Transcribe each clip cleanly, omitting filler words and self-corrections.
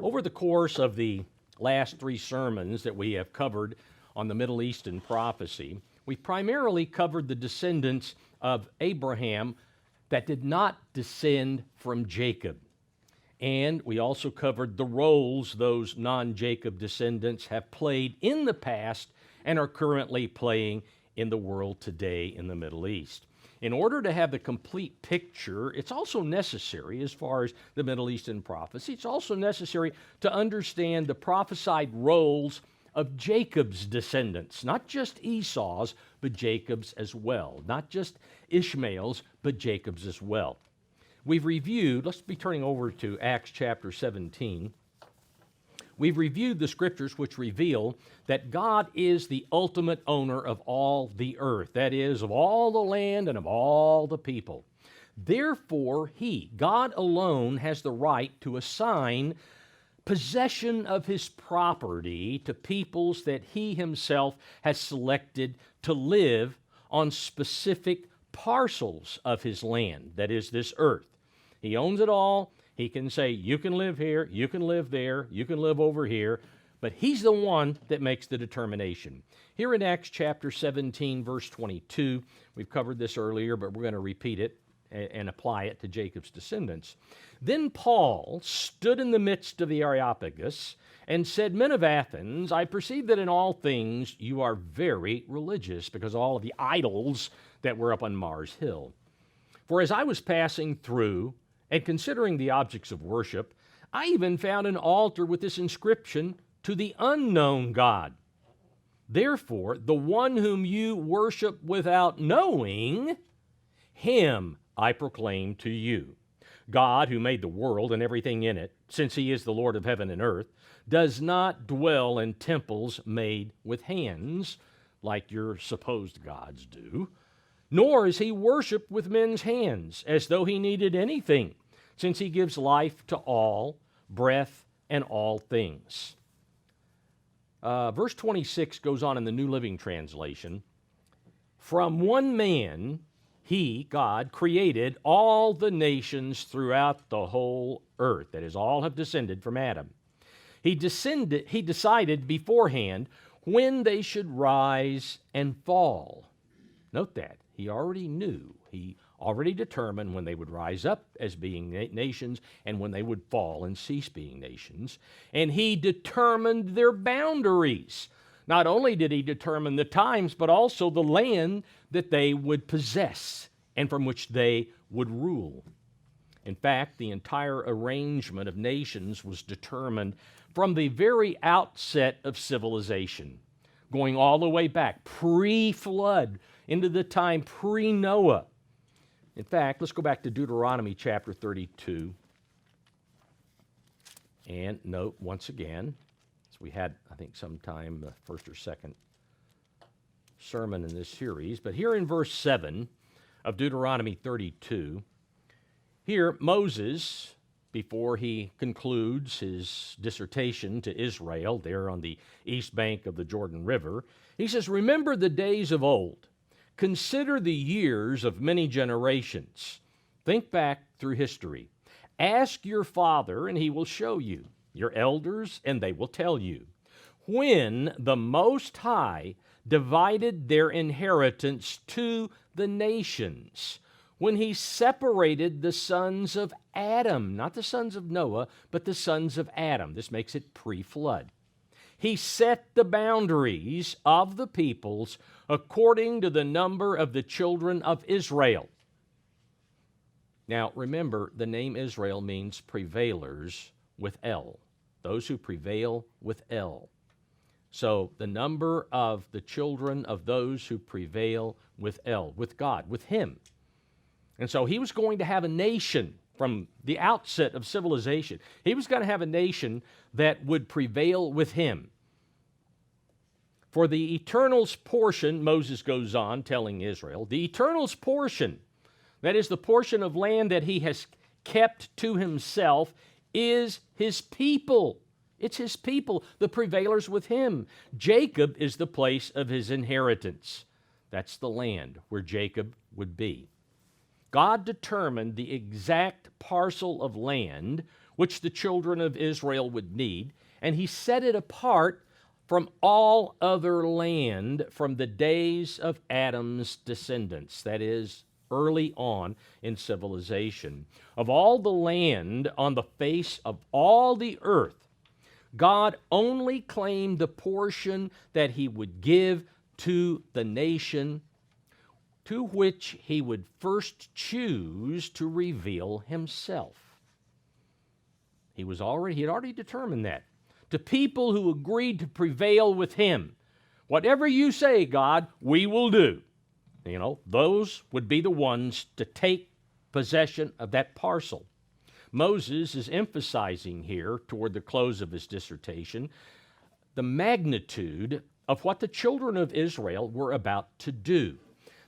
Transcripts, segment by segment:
Over the course of the last three sermons that we have covered on the Middle Eastern prophecy, we primarily covered the descendants of Abraham that did not descend from Jacob. And we also covered the roles those non-Jacob descendants have played in the past and are currently playing in the world today in the Middle East. In order to have the complete picture, it's also necessary, as far as the Middle Eastern prophecy, it's also necessary to understand the prophesied roles of Jacob's descendants, not just Esau's, but Jacob's as well. Not just Ishmael's, but Jacob's as well. We've reviewed, let's be turning over to Acts chapter 17. We've reviewed the scriptures which reveal that God is the ultimate owner of all the earth, that is, of all the land and of all the people. Therefore, God alone, has the right to assign possession of his property to peoples that he himself has selected to live on specific parcels of his land, that is, this earth. He owns it all. He can say, you can live here, you can live there, you can live over here, but he's the one that makes the determination. Here in Acts chapter 17, verse 22, we've covered this earlier, but we're going to repeat it and apply it to Jacob's descendants. Then Paul stood in the midst of the Areopagus and said, Men of Athens, I perceive that in all things you are very religious, because of all of the idols that were up on Mars Hill. For as I was passing through, and considering the objects of worship, I even found an altar with this inscription, To the unknown God. Therefore, the one whom you worship without knowing, him I proclaim to you. God, who made the world and everything in it, since he is the Lord of heaven and earth, does not dwell in temples made with hands, like your supposed gods do, nor is he worshipped with men's hands, as though he needed anything, since he gives life to all, breath, and all things. Verse 26 goes on in the New Living Translation. From one man, he, God, created all the nations throughout the whole earth. That is, all have descended from Adam. He decided beforehand when they should rise and fall. Note that. He already knew. He already determined when they would rise up as being nations and when they would fall and cease being nations. And he determined their boundaries. Not only did he determine the times, but also the land that they would possess and from which they would rule. In fact, the entire arrangement of nations was determined from the very outset of civilization, going all the way back, pre-flood, into the time pre-Noah. In fact, let's go back to Deuteronomy chapter 32. And note, once again, as we had, I think, sometime the first or second sermon in this series, but here in verse 7 of Deuteronomy 32, here Moses, before he concludes his dissertation to Israel there on the east bank of the Jordan River, he says, Remember the days of old. Consider the years of many generations. Think back through history. Ask your father, and he will show you. Your elders, and they will tell you. When the Most High divided their inheritance to the nations, when he separated the sons of Adam, not the sons of Noah, but the sons of Adam. This makes it pre-flood. He set the boundaries of the peoples according to the number of the children of Israel. Now, remember, the name Israel means prevailers with El, those who prevail with El. So the number of the children of those who prevail with El, with God, with him. And so he was going to have a nation from the outset of civilization. He was going to have a nation that would prevail with him. For the Eternal's portion, Moses goes on telling Israel, the Eternal's portion, that is the portion of land that he has kept to himself, is his people. It's his people, the prevailers with him. Jacob is the place of his inheritance. That's the land where Jacob would be. God determined the exact parcel of land which the children of Israel would need, and he set it apart from all other land from the days of Adam's descendants, that is, early on in civilization. Of all the land on the face of all the earth, God only claimed the portion that he would give to the nation to which he would first choose to reveal himself. He had already determined that. To people who agreed to prevail with him, whatever you say, God, we will do. Those would be the ones to take possession of that parcel. Moses is emphasizing here, toward the close of his dissertation, the magnitude of what the children of Israel were about to do.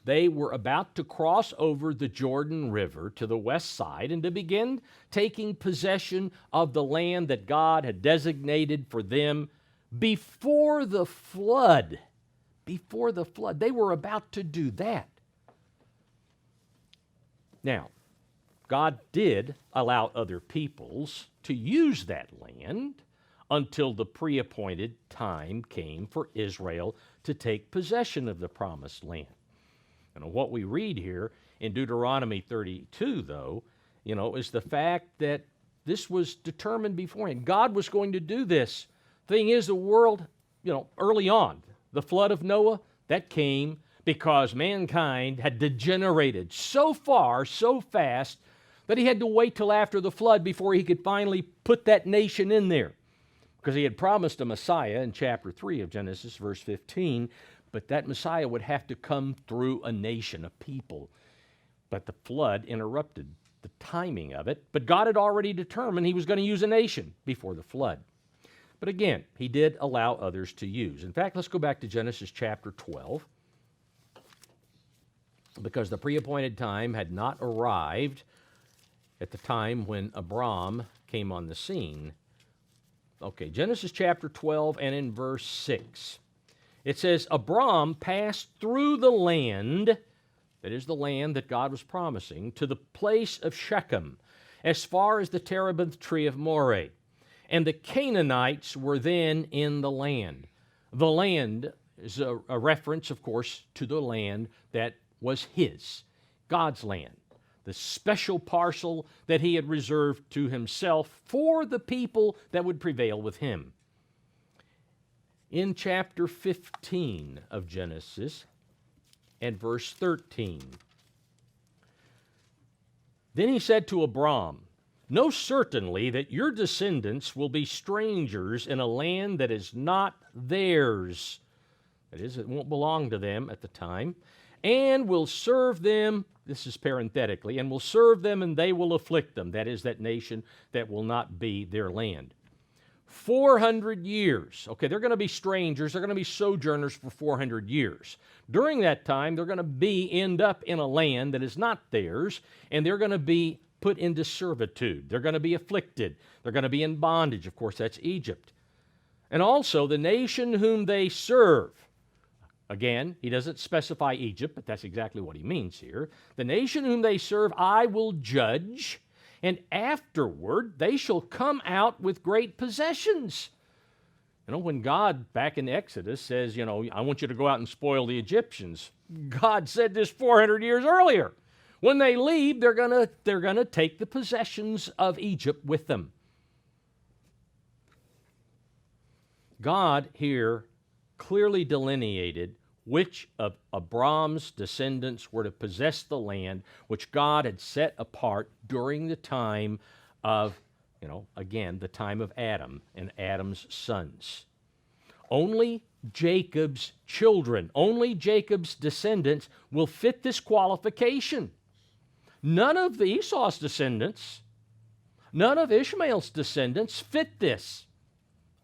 They were about to cross over the Jordan River to the west side and to begin taking possession of the land that God had designated for them before the flood. Before the flood. They were about to do that. Now, God did allow other peoples to use that land until the pre-appointed time came for Israel to take possession of the promised land. What we read here in Deuteronomy 32, though, is the fact that this was determined beforehand. God was going to do this. Thing is, the world, early on, the flood of Noah, that came because mankind had degenerated so far, so fast, that he had to wait till after the flood before he could finally put that nation in there. Because he had promised a Messiah in chapter 3 of Genesis, verse 15, but that Messiah would have to come through a nation, a people. But the flood interrupted the timing of it. But God had already determined he was going to use a nation before the flood. But again, he did allow others to use. In fact, let's go back to Genesis chapter 12, because the pre-appointed time had not arrived at the time when Abram came on the scene. Okay, Genesis chapter 12 and in verse 6. It says, Abram passed through the land, that is the land that God was promising, to the place of Shechem, as far as the terebinth tree of Moreh. And the Canaanites were then in the land. The land is a reference, of course, to the land that was his, God's land, the special parcel that he had reserved to himself for the people that would prevail with him. In chapter 15 of Genesis and verse 13, then he said to Abram, know certainly that your descendants will be strangers in a land that is not theirs. That is, it won't belong to them at the time, and will serve them, this is parenthetically, and will serve them and they will afflict them. That is, that nation that will not be their land. 400 years. Okay, they're going to be strangers. They're going to be sojourners for 400 years. During that time, they're going to end up in a land that is not theirs, and they're going to be put into servitude. They're going to be afflicted. They're going to be in bondage. Of course, that's Egypt. And also the nation whom they serve. Again, he doesn't specify Egypt, but that's exactly what he means here. The nation whom they serve I will judge, and afterward they shall come out with great possessions. When God, back in Exodus, says, I want you to go out and spoil the Egyptians, God said this 400 years earlier. When they leave, they're gonna take the possessions of Egypt with them. God here clearly delineated which of Abram's descendants were to possess the land which God had set apart during the time of, again, the time of Adam and Adam's sons. Only Jacob's children, only Jacob's descendants will fit this qualification. None of Esau's descendants, none of Ishmael's descendants fit this.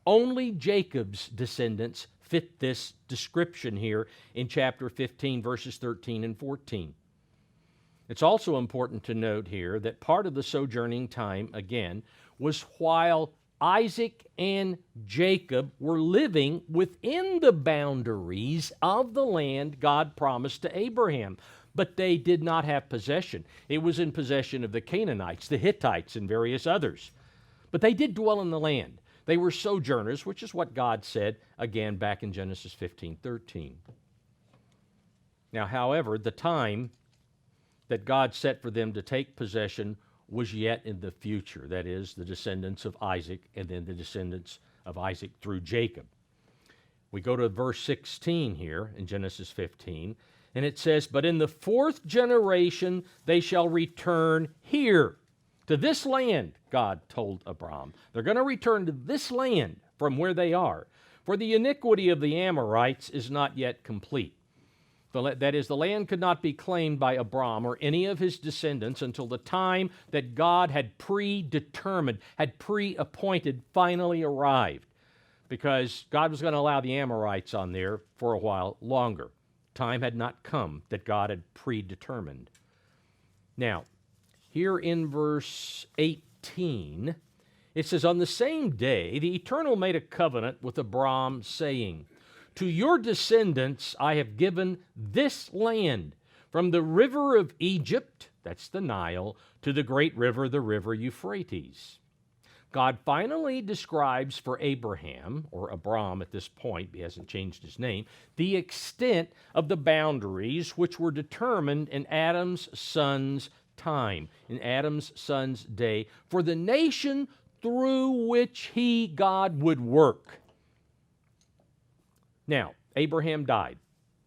Only Jacob's descendants fit this description here in chapter 15, verses 13 and 14. It's also important to note here that part of the sojourning time, again, was while Isaac and Jacob were living within the boundaries of the land God promised to Abraham. But they did not have possession. It was in possession of the Canaanites, the Hittites, and various others. But they did dwell in the land. They were sojourners, which is what God said again back in Genesis 15:13. Now, however, the time that God set for them to take possession was yet in the future. That is, the descendants of Isaac and then the descendants of Isaac through Jacob. We go to verse 16 here in Genesis 15, and it says, "But in the fourth generation they shall return here, to this land," God told Abram. They're going to return to this land from where they are, "for the iniquity of the Amorites is not yet complete." That is, the land could not be claimed by Abram or any of his descendants until the time that God had predetermined, had pre-appointed, finally arrived, because God was going to allow the Amorites on there for a while longer. Time had not come that God had predetermined. Now, here in verse 18, it says, "On the same day the Eternal made a covenant with Abram, saying, 'To your descendants I have given this land, from the river of Egypt,'" that's the Nile, "'to the great river, the river Euphrates.'" God finally describes for Abraham, or Abram at this point, he hasn't changed his name, the extent of the boundaries which were determined in Adam's son's time, in Adam's son's day, for the nation through which he, God, would work. Now, Abraham died,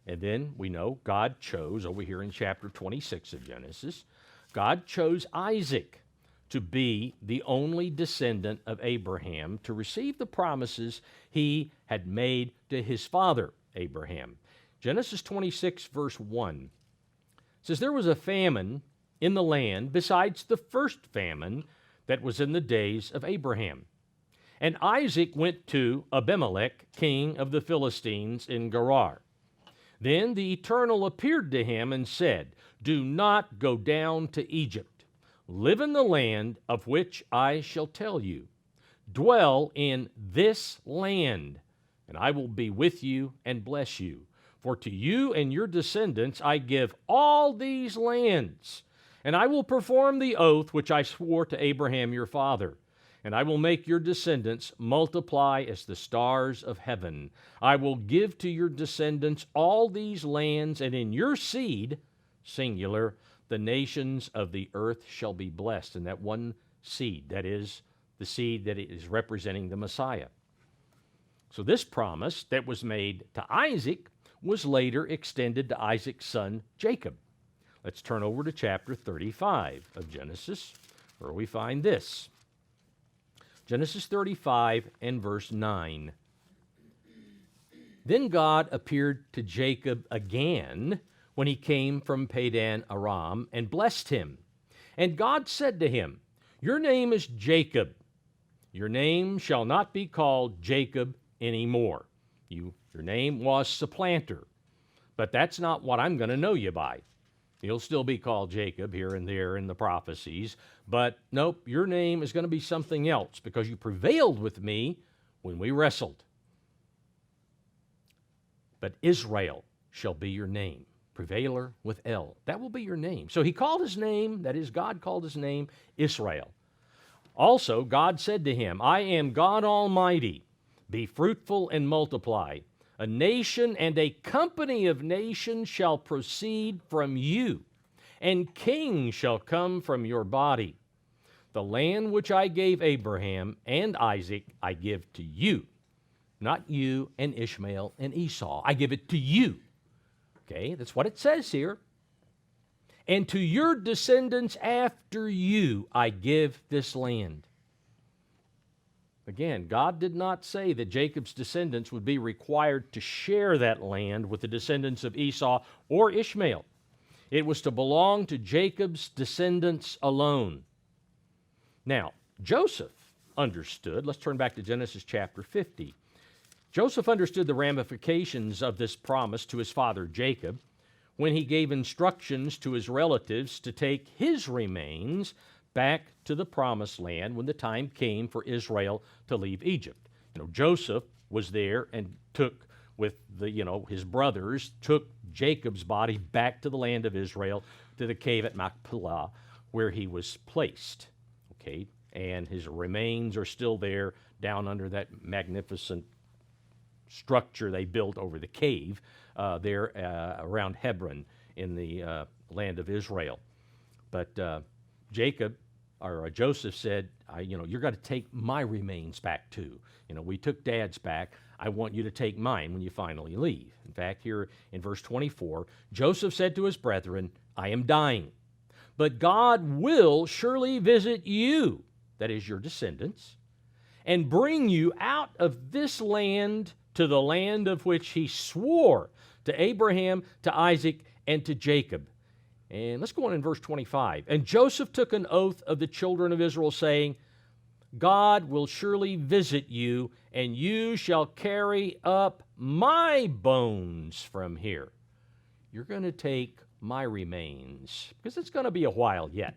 and then we know God chose, over here in chapter 26 of Genesis, God chose Isaac to be the only descendant of Abraham to receive the promises he had made to his father, Abraham. Genesis 26, verse 1 says, "There was a famine in the land besides the first famine that was in the days of Abraham. And Isaac went to Abimelech, king of the Philistines, in Gerar. Then the Eternal appeared to him and said, 'Do not go down to Egypt. Live in the land of which I shall tell you. Dwell in this land, and I will be with you and bless you. For to you and your descendants I give all these lands, and I will perform the oath which I swore to Abraham your father. And I will make your descendants multiply as the stars of heaven. I will give to your descendants all these lands, and in your seed," singular, "the nations of the earth shall be blessed." And that one seed, that is the seed that is representing the Messiah. So this promise that was made to Isaac was later extended to Isaac's son, Jacob. Let's turn over to chapter 35 of Genesis, where we find this. Genesis 35 and verse 9. "Then God appeared to Jacob again when he came from Padan Aram and blessed him. And God said to him, 'Your name is Jacob. Your name shall not be called Jacob anymore.'" Your name was Supplanter, but that's not what I'm going to know you by. You'll still be called Jacob here and there in the prophecies, but nope, your name is going to be something else because you prevailed with me when we wrestled. "But Israel shall be your name." Prevailer with L. That will be your name. So he called his name, that is, God called his name Israel. Also, God said to him, "I am God Almighty. Be fruitful and multiply. A nation and a company of nations shall proceed from you, and kings shall come from your body. The land which I gave Abraham and Isaac I give to you." Not you and Ishmael and Esau. I give it to you. Okay, that's what it says here. "And to your descendants after you I give this land." Again, God did not say that Jacob's descendants would be required to share that land with the descendants of Esau or Ishmael. It was to belong to Jacob's descendants alone. Now, Joseph understood. Let's turn back to Genesis chapter 50. Joseph understood the ramifications of this promise to his father Jacob when he gave instructions to his relatives to take his remains back to the promised land when the time came for Israel to leave Egypt. Joseph was there and took with his brothers, took Jacob's body back to the land of Israel, to the cave at Machpelah, where he was placed. Okay, and his remains are still there down under that magnificent structure they built over the cave there around Hebron in the land of Israel. But Joseph said, you're going to take my remains back too. We took Dad's back. I want you to take mine when you finally leave. In fact, here in verse 24, Joseph said to his brethren, I am dying, but God will surely visit you, that is your descendants, and bring you out of this land to the land of which he swore to Abraham, to Isaac, and to Jacob. And let's go on in verse 25. And Joseph took an oath of the children of Israel, saying, God will surely visit you, and you shall carry up my bones from here. You're going to take my remains, because it's going to be a while yet.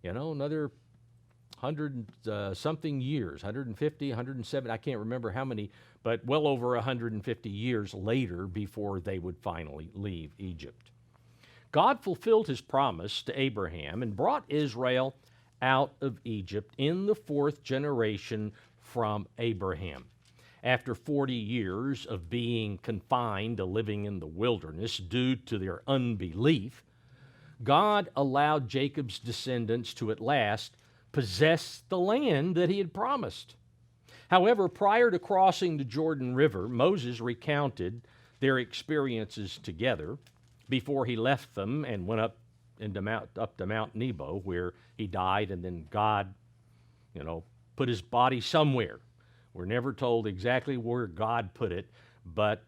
Another 100-something years, 150, 170, I can't remember how many, but well over 150 years later before they would finally leave Egypt. God fulfilled his promise to Abraham and brought Israel out of Egypt in the fourth generation from Abraham. After 40 years of being confined to living in the wilderness due to their unbelief, God allowed Jacob's descendants to at last possess the land that he had promised. However, prior to crossing the Jordan River, Moses recounted their experiences together before he left them and went up to Mount Nebo, where he died, and then God, put his body somewhere. We're never told exactly where God put it, but,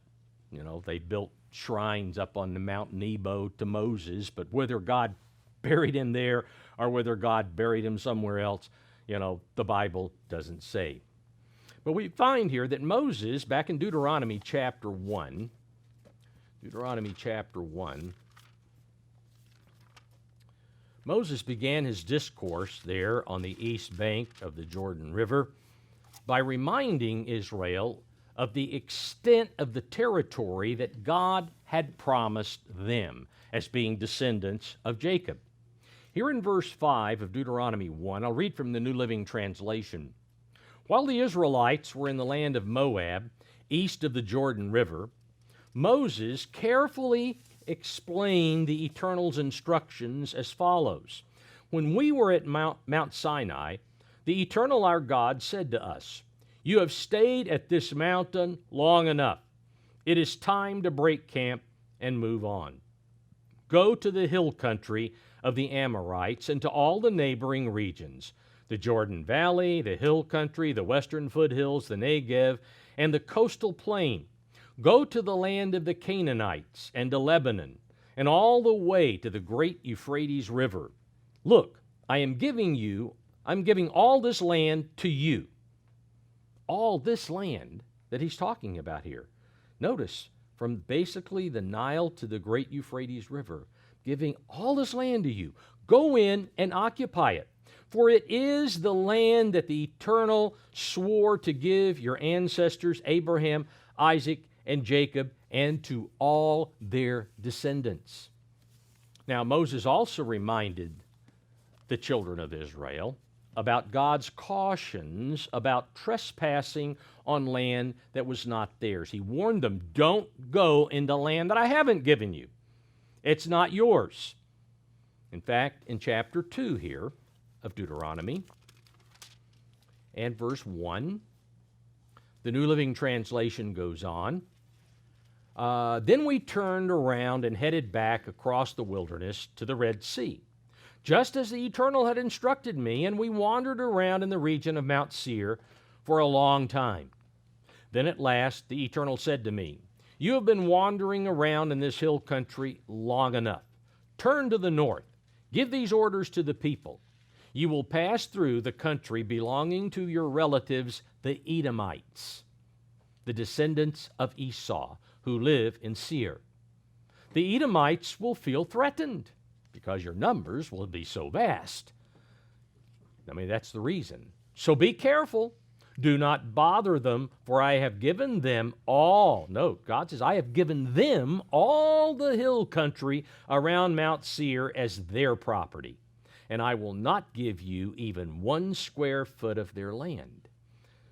they built shrines up on the Mount Nebo to Moses, but whether God buried him there or whether God buried him somewhere else, the Bible doesn't say. But we find here that Moses, back in Deuteronomy chapter 1, Moses began his discourse there on the east bank of the Jordan River by reminding Israel of the extent of the territory that God had promised them as being descendants of Jacob. Here in verse 5 of Deuteronomy 1, I'll read from the New Living Translation. While the Israelites were in the land of Moab, east of the Jordan River, Moses carefully explained the Eternal's instructions as follows. When we were at Mount Sinai, the Eternal our God said to us, You have stayed at this mountain long enough. It is time to break camp and move on. Go to the hill country of the Amorites and to all the neighboring regions, the Jordan Valley, the hill country, the western foothills, the Negev, and the coastal plain. Go to the land of the Canaanites and to Lebanon, and all the way to the great Euphrates River. Look, I'm giving all this land to you. All this land that he's talking about here. Notice, from basically the Nile to the great Euphrates River, giving all this land to you. Go in and occupy it, for it is the land that the Eternal swore to give your ancestors, Abraham, Isaac, and Jacob, and to all their descendants. Now, Moses also reminded the children of Israel about God's cautions about trespassing on land that was not theirs. He warned them, don't go into land that I haven't given you. It's not yours. In fact, in chapter 2 here of Deuteronomy and verse 1, the New Living Translation goes on, Then we turned around and headed back across the wilderness to the Red Sea, just as the Eternal had instructed me, and we wandered around in the region of Mount Seir for a long time. Then at last the Eternal said to me, You have been wandering around in this hill country long enough. Turn to the north. Give these orders to the people. You will pass through the country belonging to your relatives, the Edomites, the descendants of Esau, who live in Seir. The Edomites will feel threatened because your numbers will be so vast. That's the reason. So be careful. Do not bother them, for I have given them all. Note, God says, I have given them all the hill country around Mount Seir as their property. and I will not give you even 1 square foot of their land.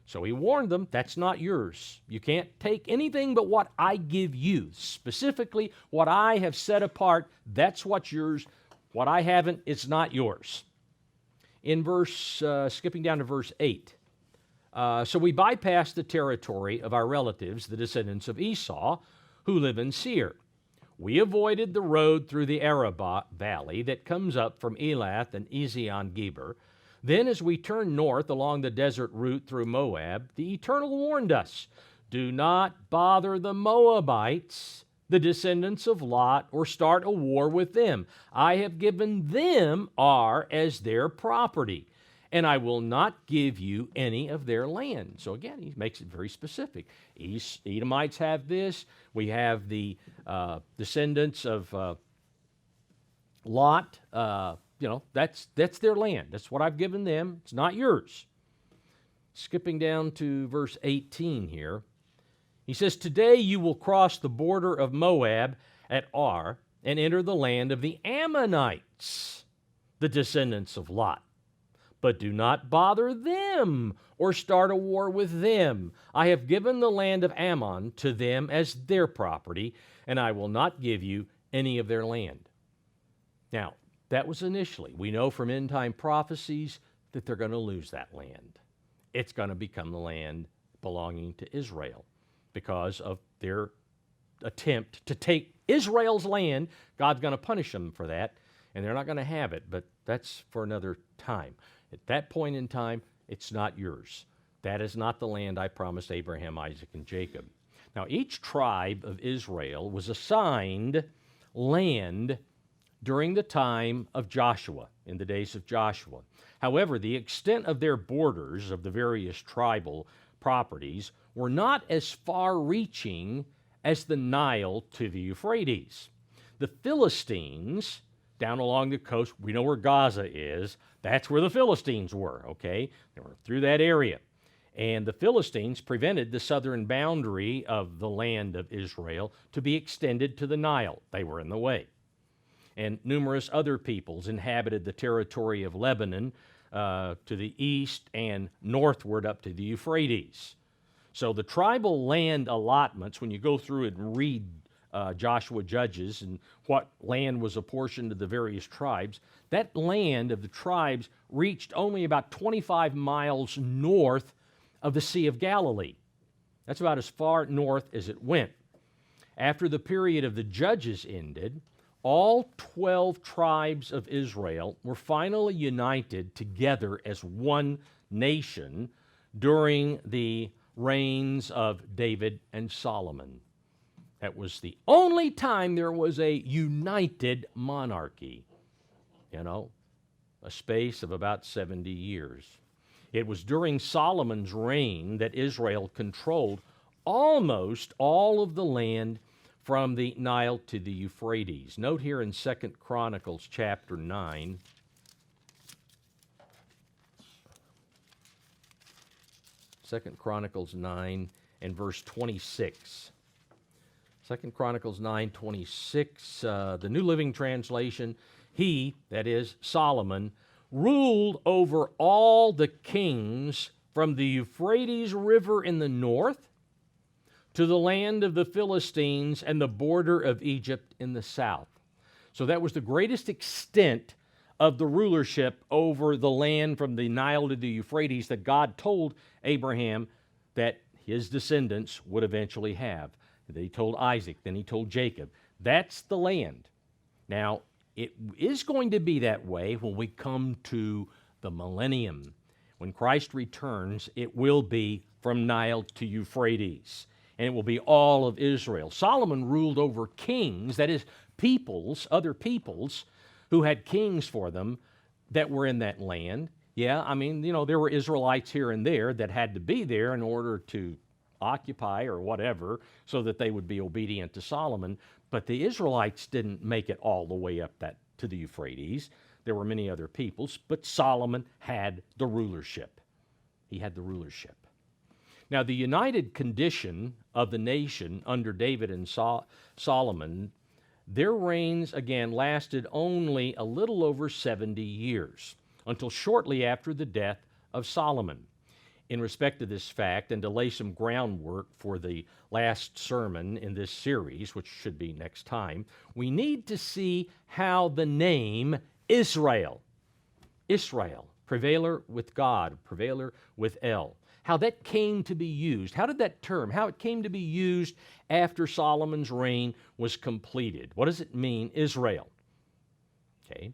So he warned them, that's not yours. You can't take anything but what I give you. Specifically, what I have set apart, that's what's yours. What I haven't, it's not yours. In skipping down to verse 8. So we bypass the territory of our relatives, the descendants of Esau, who live in Seir. We avoided the road through the Arabah Valley that comes up from Elath and Ezion-Geber. Then as we turned north along the desert route through Moab, the Eternal warned us, do not bother the Moabites, the descendants of Lot, or start a war with them. I have given them Ar as their property, and I will not give you any of their land. So again, he makes it very specific. Edomites have this. We have the descendants of Lot. That's their land. That's what I've given them. It's not yours. Skipping down to verse 18 here. He says, today you will cross the border of Moab at Ar and enter the land of the Ammonites, the descendants of Lot. But do not bother them or start a war with them. I have given the land of Ammon to them as their property, and I will not give you any of their land. Now, that was initially. We know from end-time prophecies that they're going to lose that land. It's going to become the land belonging to Israel because of their attempt to take Israel's land. God's going to punish them for that, and they're not going to have it, but that's for another time. At that point in time, it's not yours. That is not the land I promised Abraham, Isaac, and Jacob. Now, each tribe of Israel was assigned land during the time of Joshua, in the days of Joshua. However, the extent of their borders of the various tribal properties were not as far-reaching as the Nile to the Euphrates. The Philistines, down along the coast, we know where Gaza is, that's where the Philistines were, okay? They were through that area. And the Philistines prevented the southern boundary of the land of Israel to be extended to the Nile. They were in the way. And numerous other peoples inhabited the territory of Lebanon to the east and northward up to the Euphrates. So the tribal land allotments, when you go through and read Joshua Judges and what land was apportioned to the various tribes, that land of the tribes reached only about 25 miles north of the Sea of Galilee. That's about as far north as it went. After the period of the Judges ended, all 12 tribes of Israel were finally united together as one nation during the reigns of David and Solomon. That was the only time there was a united monarchy, a space of about 70 years. It was during Solomon's reign that Israel controlled almost all of the land from the Nile to the Euphrates. Note here in 2 Chronicles chapter 9, Second Chronicles 9 and verse 26. 2 Chronicles 9:26, the New Living Translation, he, that is Solomon, ruled over all the kings from the Euphrates River in the north to the land of the Philistines and the border of Egypt in the south. So that was the greatest extent of the rulership over the land from the Nile to the Euphrates that God told Abraham that his descendants would eventually have. He told Isaac, then he told Jacob. That's the land. Now, it is going to be that way when we come to the millennium. When Christ returns, it will be from Nile to Euphrates, and it will be all of Israel. Solomon ruled over kings, that is, peoples, other peoples, who had kings for them that were in that land. Yeah, there were Israelites here and there that had to be there in order to occupy or whatever so that they would be obedient to Solomon. But the Israelites didn't make it all the way up to the Euphrates. There were many other peoples, but Solomon had the rulership. He had the rulership. Now, the united condition of the nation under David and Solomon, their reigns, again, lasted only a little over 70 years, until shortly after the death of Solomon. In respect to this fact, and to lay some groundwork for the last sermon in this series, which should be next time, we need to see how the name Israel, prevailer with God, prevailer with El, how that came to be used. How did that term, how it came to be used after Solomon's reign was completed? What does it mean, Israel? Okay.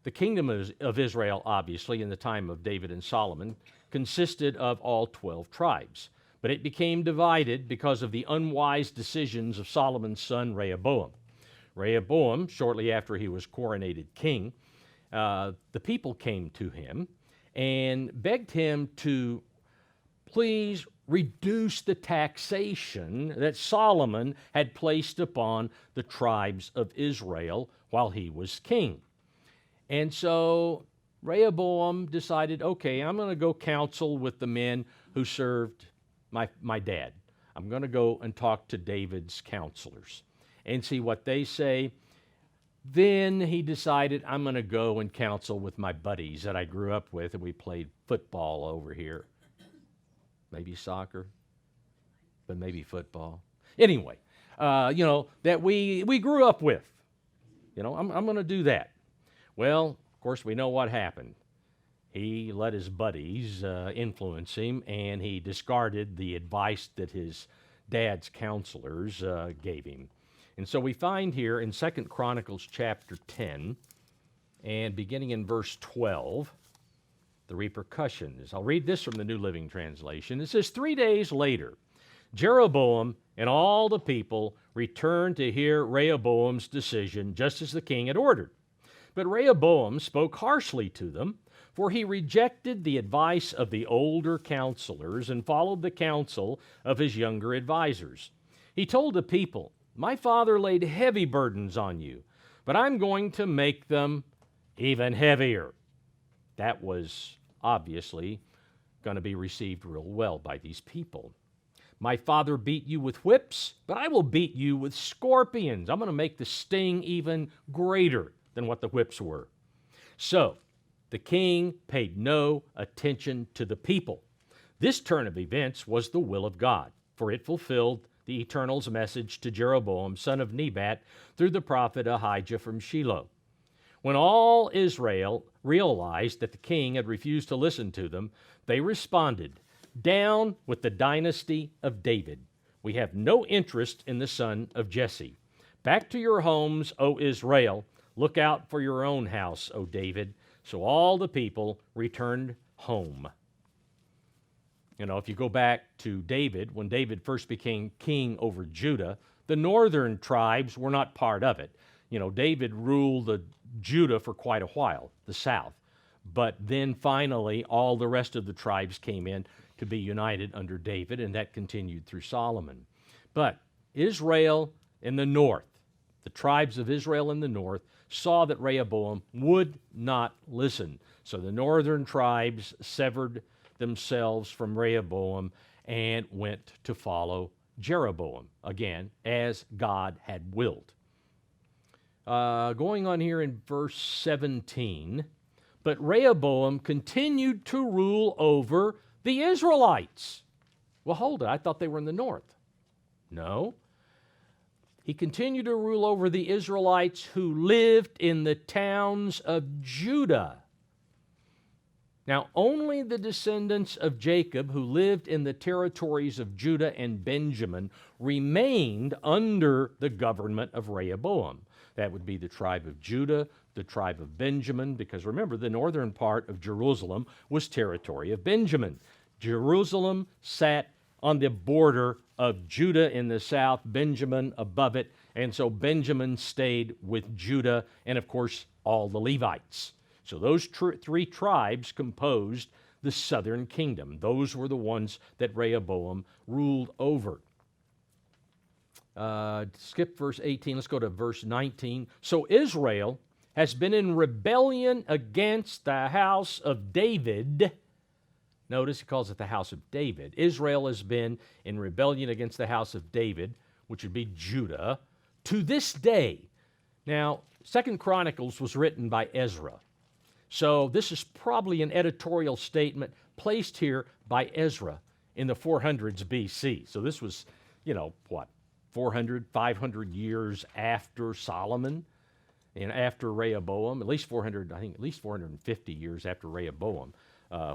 The kingdom of Israel, obviously, in the time of David and Solomon, consisted of all 12 tribes. But it became divided because of the unwise decisions of Solomon's son Rehoboam. Rehoboam, shortly after he was coronated king, the people came to him and begged him to please reduce the taxation that Solomon had placed upon the tribes of Israel while he was king. And so Rehoboam decided, okay, I'm going to go counsel with the men who served my dad. I'm going to go and talk to David's counselors and see what they say. Then he decided, I'm going to go and counsel with my buddies that I grew up with, and we played football over here. Maybe soccer, but maybe football. Anyway, that we grew up with. I'm going to do that. Well, of course, we know what happened. He let his buddies influence him, and he discarded the advice that his dad's counselors gave him. And so we find here in 2 Chronicles chapter 10, and beginning in verse 12, the repercussions. I'll read this from the New Living Translation. It says, 3 days later, Jeroboam and all the people returned to hear Rehoboam's decision, just as the king had ordered. But Rehoboam spoke harshly to them, for he rejected the advice of the older counselors and followed the counsel of his younger advisers. He told the people, my father laid heavy burdens on you, but I'm going to make them even heavier. That was obviously going to be received real well by these people. My father beat you with whips, but I will beat you with scorpions. I'm going to make the sting even greater than what the whips were. So the king paid no attention to the people. This turn of events was the will of God, for it fulfilled the Eternal's message to Jeroboam, son of Nebat, through the prophet Ahijah from Shiloh. When all Israel realized that the king had refused to listen to them, they responded, down with the dynasty of David. We have no interest in the son of Jesse. Back to your homes, O Israel. Look out for your own house, O David. So all the people returned home. If you go back to David, when David first became king over Judah, the northern tribes were not part of it. David ruled Judah for quite a while, the south. But then finally, all the rest of the tribes came in to be united under David, and that continued through Solomon. But Israel in the north, the tribes of Israel in the north, saw that Rehoboam would not listen. So the northern tribes severed themselves from Rehoboam and went to follow Jeroboam, again, as God had willed. Going on here in verse 17, but Rehoboam continued to rule over the Israelites. Well, hold it, I thought they were in the north. No. He continued to rule over the Israelites who lived in the towns of Judah. Now, only the descendants of Jacob who lived in the territories of Judah and Benjamin remained under the government of Rehoboam. That would be the tribe of Judah, the tribe of Benjamin, because remember, the northern part of Jerusalem was territory of Benjamin. Jerusalem sat on the border of Judah in the south, Benjamin above it, and so Benjamin stayed with Judah and, of course, all the Levites. So those three tribes composed the southern kingdom. Those were the ones that Rehoboam ruled over. Skip verse 18, let's go to verse 19. So Israel has been in rebellion against the house of David. Notice he calls it the house of David. Israel has been in rebellion against the house of David. which would be Judah, to this day. Now, Second Chronicles was written by Ezra. So this is probably an editorial statement placed here by Ezra in the 400s BC. So this was, 400, 500 years after Solomon and after Rehoboam, at least 450 years after Rehoboam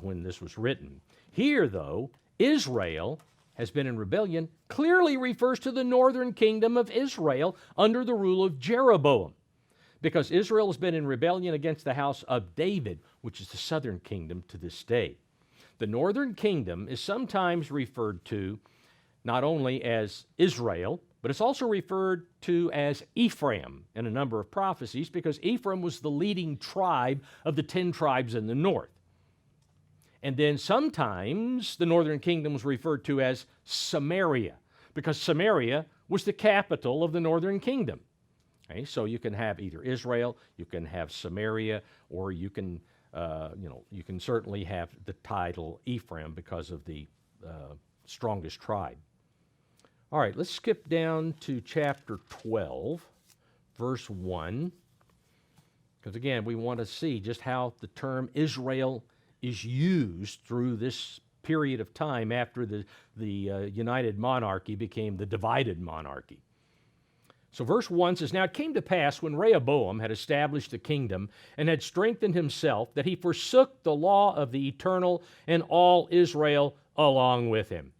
when this was written. Here, though, Israel has been in rebellion clearly refers to the northern kingdom of Israel under the rule of Jeroboam, because Israel has been in rebellion against the house of David, which is the southern kingdom to this day. The northern kingdom is sometimes referred to not only as Israel, but it's also referred to as Ephraim in a number of prophecies, because Ephraim was the leading tribe of the 10 tribes in the north. And then sometimes the northern kingdom was referred to as Samaria, because Samaria was the capital of the northern kingdom. Okay, so you can have either Israel, you can have Samaria, or you can certainly have the title Ephraim because of the strongest tribe. All right, let's skip down to chapter 12, verse 1, because again, we want to see just how the term Israel is used through this period of time after the united monarchy became the divided monarchy. So verse 1 says, "Now it came to pass when Rehoboam had established the kingdom and had strengthened himself, that he forsook the law of the Eternal and all Israel along with him."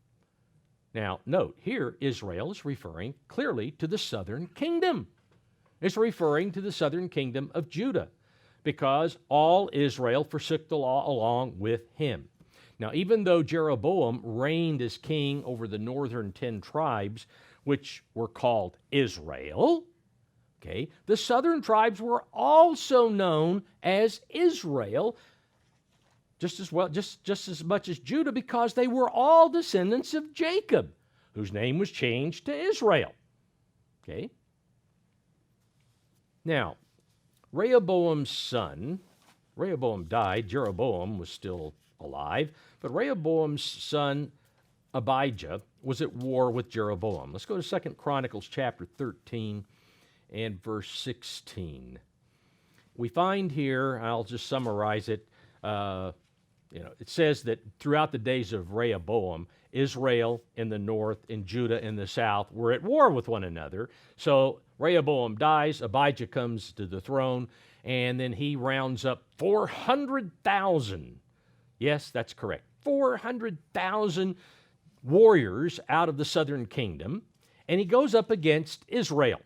Now note, here Israel is referring clearly to the southern kingdom. It's referring to the southern kingdom of Judah, because all Israel forsook the law along with him. Now, even though Jeroboam reigned as king over the northern 10 tribes, which were called Israel, okay, the southern tribes were also known as Israel, just as much as Judah, because they were all descendants of Jacob, whose name was changed to Israel. Okay? Now, Rehoboam's son, Rehoboam died, Jeroboam was still alive, but Rehoboam's son Abijah was at war with Jeroboam. Let's go to 2 Chronicles chapter 13 and verse 16. We find here, I'll just summarize it, it says that throughout the days of Rehoboam, Israel in the north and Judah in the south were at war with one another. So Rehoboam dies, Abijah comes to the throne, and then he rounds up 400,000. Yes, that's correct. 400,000 warriors out of the southern kingdom, and he goes up against Israel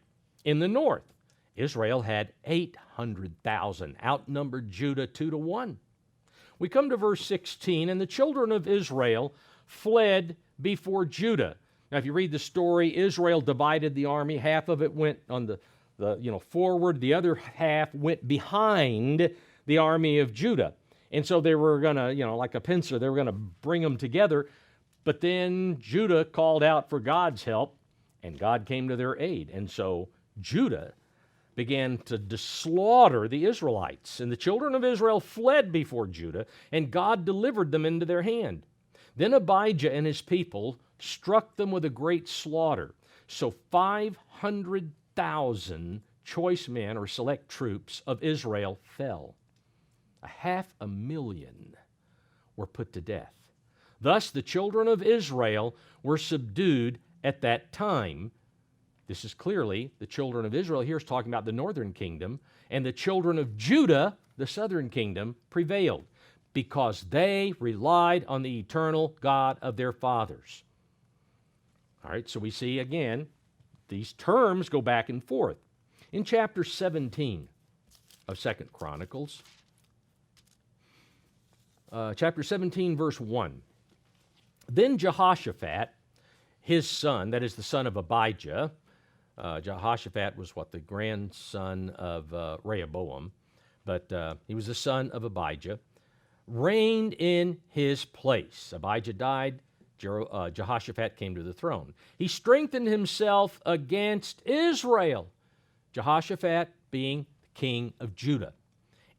in the north. Israel had 800,000, outnumbered Judah 2-1. We come to verse 16, "And the children of Israel fled before Judah." Now, if you read the story, Israel divided the army. Half of it went on the forward. The other half went behind the army of Judah. And so they were going to, like a pincer, they were going to bring them together. But then Judah called out for God's help, and God came to their aid. And so Judah began to slaughter the Israelites. And the children of Israel fled before Judah, and God delivered them into their hand. Then Abijah and his people struck them with a great slaughter. So 500,000 choice men or select troops of Israel fell. 500,000 were put to death. Thus the children of Israel were subdued at that time. This is clearly the children of Israel. Here is talking about the northern kingdom. And the children of Judah, the southern kingdom, prevailed because they relied on the eternal God of their fathers. All right, so we see again, these terms go back and forth. In chapter 17 of 2 Chronicles, chapter 17, verse 1, "Then Jehoshaphat, his son," that is the son of Abijah, Jehoshaphat was the grandson of Rehoboam, but he was the son of Abijah, reigned in his place. Abijah died, Jehoshaphat came to the throne. He strengthened himself against Israel, Jehoshaphat being king of Judah.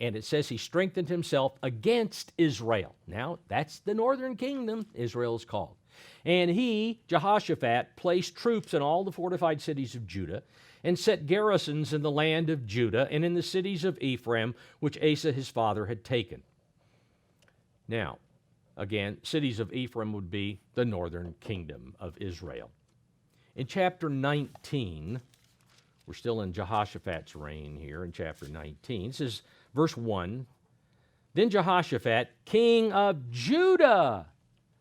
And it says he strengthened himself against Israel. Now, that's the northern kingdom, Israel is called. And he, Jehoshaphat, placed troops in all the fortified cities of Judah, and set garrisons in the land of Judah and in the cities of Ephraim, which Asa his father had taken. Now, again, cities of Ephraim would be the northern kingdom of Israel. In chapter 19, we're still in Jehoshaphat's reign here in chapter 19. It says, verse 1, Then Jehoshaphat, king of Judah,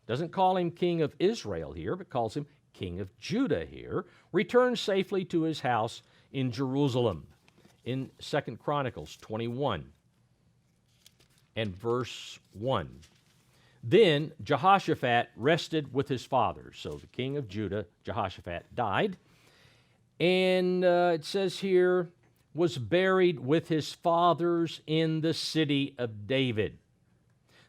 doesn't call him king of Israel here, but calls him king of Judah here, returned safely to his house in Jerusalem. In 2 Chronicles 21 and verse 1. Then Jehoshaphat rested with his fathers. So the king of Judah, Jehoshaphat, died. And it says here, was buried with his fathers in the city of David.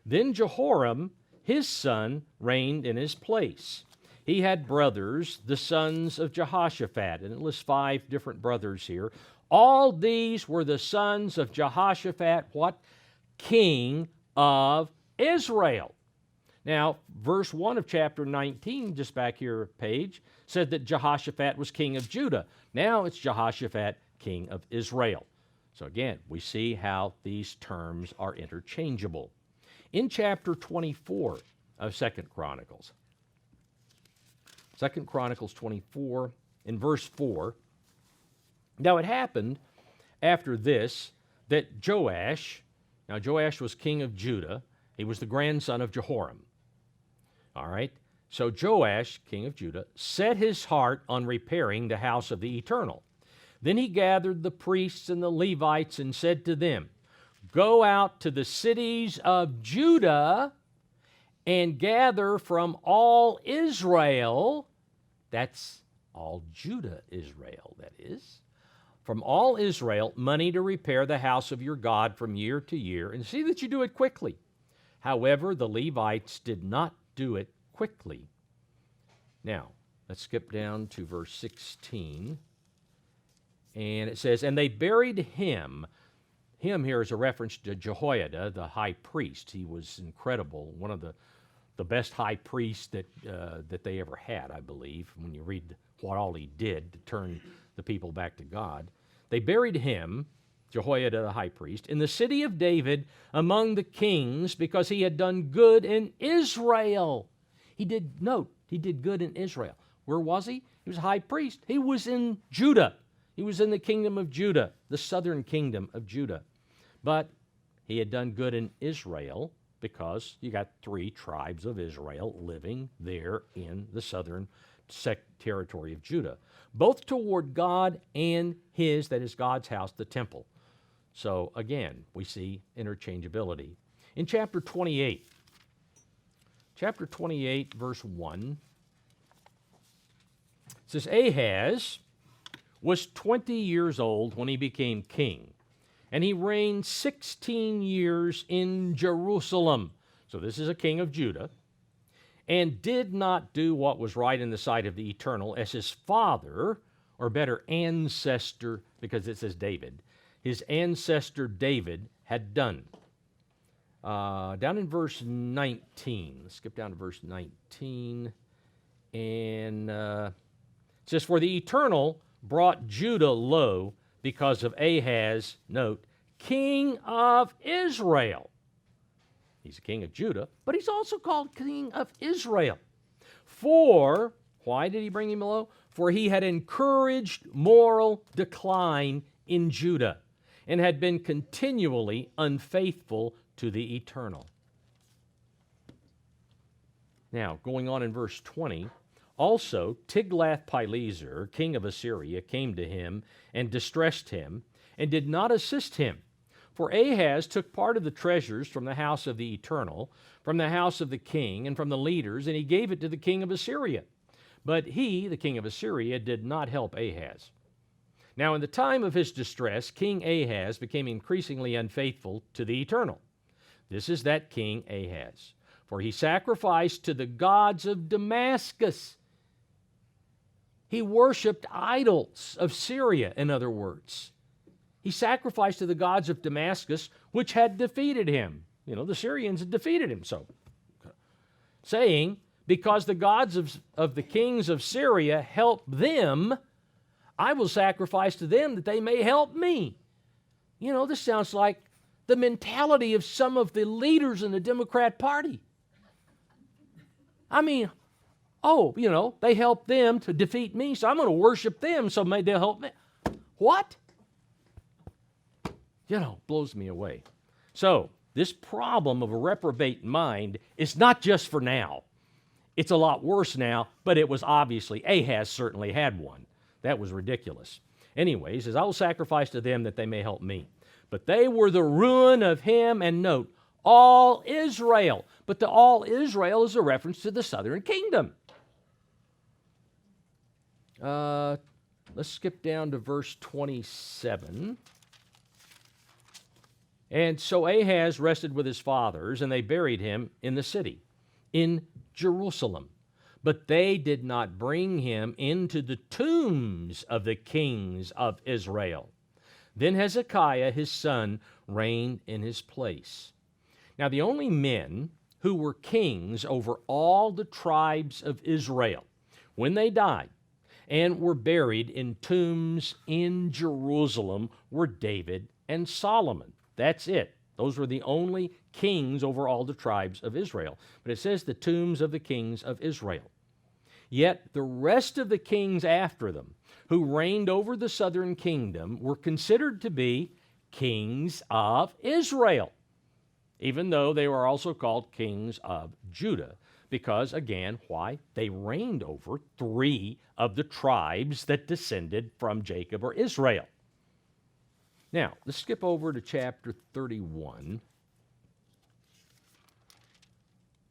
Then Jehoram, his son, reigned in his place. He had brothers, the sons of Jehoshaphat, and it lists 5 different brothers here. All these were the sons of Jehoshaphat, what? King of Israel. Now, verse 1 of chapter 19, just back here page, said that Jehoshaphat was king of Judah. Now it's Jehoshaphat, king of Israel. So again, we see how these terms are interchangeable. In chapter 24 of 2 Chronicles, 2 Chronicles 24, in verse 4, Now it happened after this that Joash, now Joash was king of Judah, he was the grandson of Jehoram. All right, so Joash, king of Judah, set his heart on repairing the house of the Eternal. Then he gathered the priests and the Levites and said to them, Go out to the cities of Judah and gather from all Israel, that's all Judah, Israel, that is, from all Israel, money to repair the house of your God from year to year, and see that you do it quickly. However, the Levites did not do it quickly. Now, let's skip down to verse 16. And it says, And they buried him. Him here is a reference to Jehoiada, the high priest. He was incredible, one of the best high priests that they ever had, I believe, when you read what all he did to turn the people back to God. They buried him, Jehoiada the high priest, in the city of David among the kings because he had done good in Israel. He did good in Israel. Where was he? He was a high priest. He was in Judah. He was in the kingdom of Judah, the southern kingdom of Judah. But he had done good in Israel because you got 3 tribes of Israel living there in the southern territory of Judah, both toward God and his, that is God's house, the temple. So again, we see interchangeability. In chapter 28, verse 1, it says, Ahaz was 20 years old when he became king, and he reigned 16 years in Jerusalem. So this is a king of Judah, and did not do what was right in the sight of the Eternal as his father, or better, ancestor, because it says David, his ancestor David had done. Down in verse 19, let's skip down to verse 19, and it says, For the Eternal brought Judah low because of Ahaz, note, king of Israel. He's a king of Judah, but he's also called king of Israel. For, why did he bring him low? For he had encouraged moral decline in Judah and had been continually unfaithful to the Eternal. Now, going on in verse 20, Also Tiglath-Pileser, king of Assyria, came to him and distressed him, and did not assist him. For Ahaz took part of the treasures from the house of the Eternal, from the house of the king, and from the leaders, and he gave it to the king of Assyria. But he, the king of Assyria, did not help Ahaz. Now in the time of his distress, King Ahaz became increasingly unfaithful to the Eternal. This is that King Ahaz. For he sacrificed to the gods of Damascus. He worshipped idols of Syria, in other words. He sacrificed to the gods of Damascus, which had defeated him. You know, the Syrians had defeated him, so. Saying, because the gods of the kings of Syria help them, I will sacrifice to them that they may help me. You know, this sounds like the mentality of some of the leaders in the Democrat Party. I mean, oh, you know, they help them to defeat me, so I'm going to worship them, so maybe they'll help me. What? You know, blows me away. So, this problem of a reprobate mind is not just for now. It's a lot worse now, but it was obviously, Ahaz certainly had one. That was ridiculous. Anyways, he says, I will sacrifice to them that they may help me. But they were the ruin of him, and note, all Israel. But the all Israel is a reference to the southern kingdom. Let's skip down to verse 27. And so Ahaz rested with his fathers, and they buried him in the city, in Jerusalem. But they did not bring him into the tombs of the kings of Israel. Then Hezekiah, his son, reigned in his place. Now, the only men who were kings over all the tribes of Israel, when they died and were buried in tombs in Jerusalem, were David and Solomon. That's it. Those were the only kings over all the tribes of Israel. But it says the tombs of the kings of Israel. Yet the rest of the kings after them, who reigned over the southern kingdom, were considered to be kings of Israel, even though they were also called kings of Judah, because, again, why? They reigned over 3 of the tribes that descended from Jacob or Israel. Now, let's skip over to chapter 31.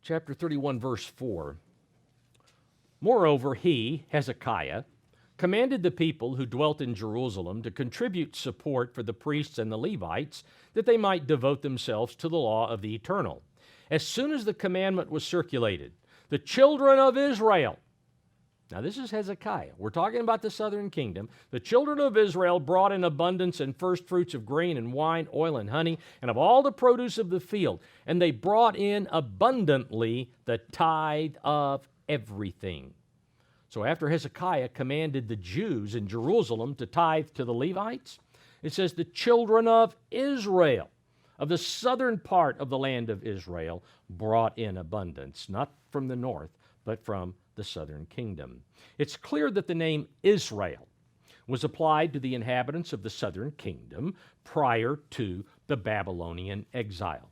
Chapter 31, verse 4. Moreover, he, Hezekiah, commanded the people who dwelt in Jerusalem to contribute support for the priests and the Levites, that they might devote themselves to the law of the Eternal. As soon as the commandment was circulated, the children of Israel, now this is Hezekiah, we're talking about the southern kingdom, the children of Israel brought in abundance and first fruits of grain and wine, oil and honey, and of all the produce of the field, and they brought in abundantly the tithe of everything. So after Hezekiah commanded the Jews in Jerusalem to tithe to the Levites, it says the children of Israel, of the southern part of the land of Israel, brought in abundance, not from the north, but from the southern kingdom. It's clear that the name Israel was applied to the inhabitants of the southern kingdom prior to the Babylonian exile.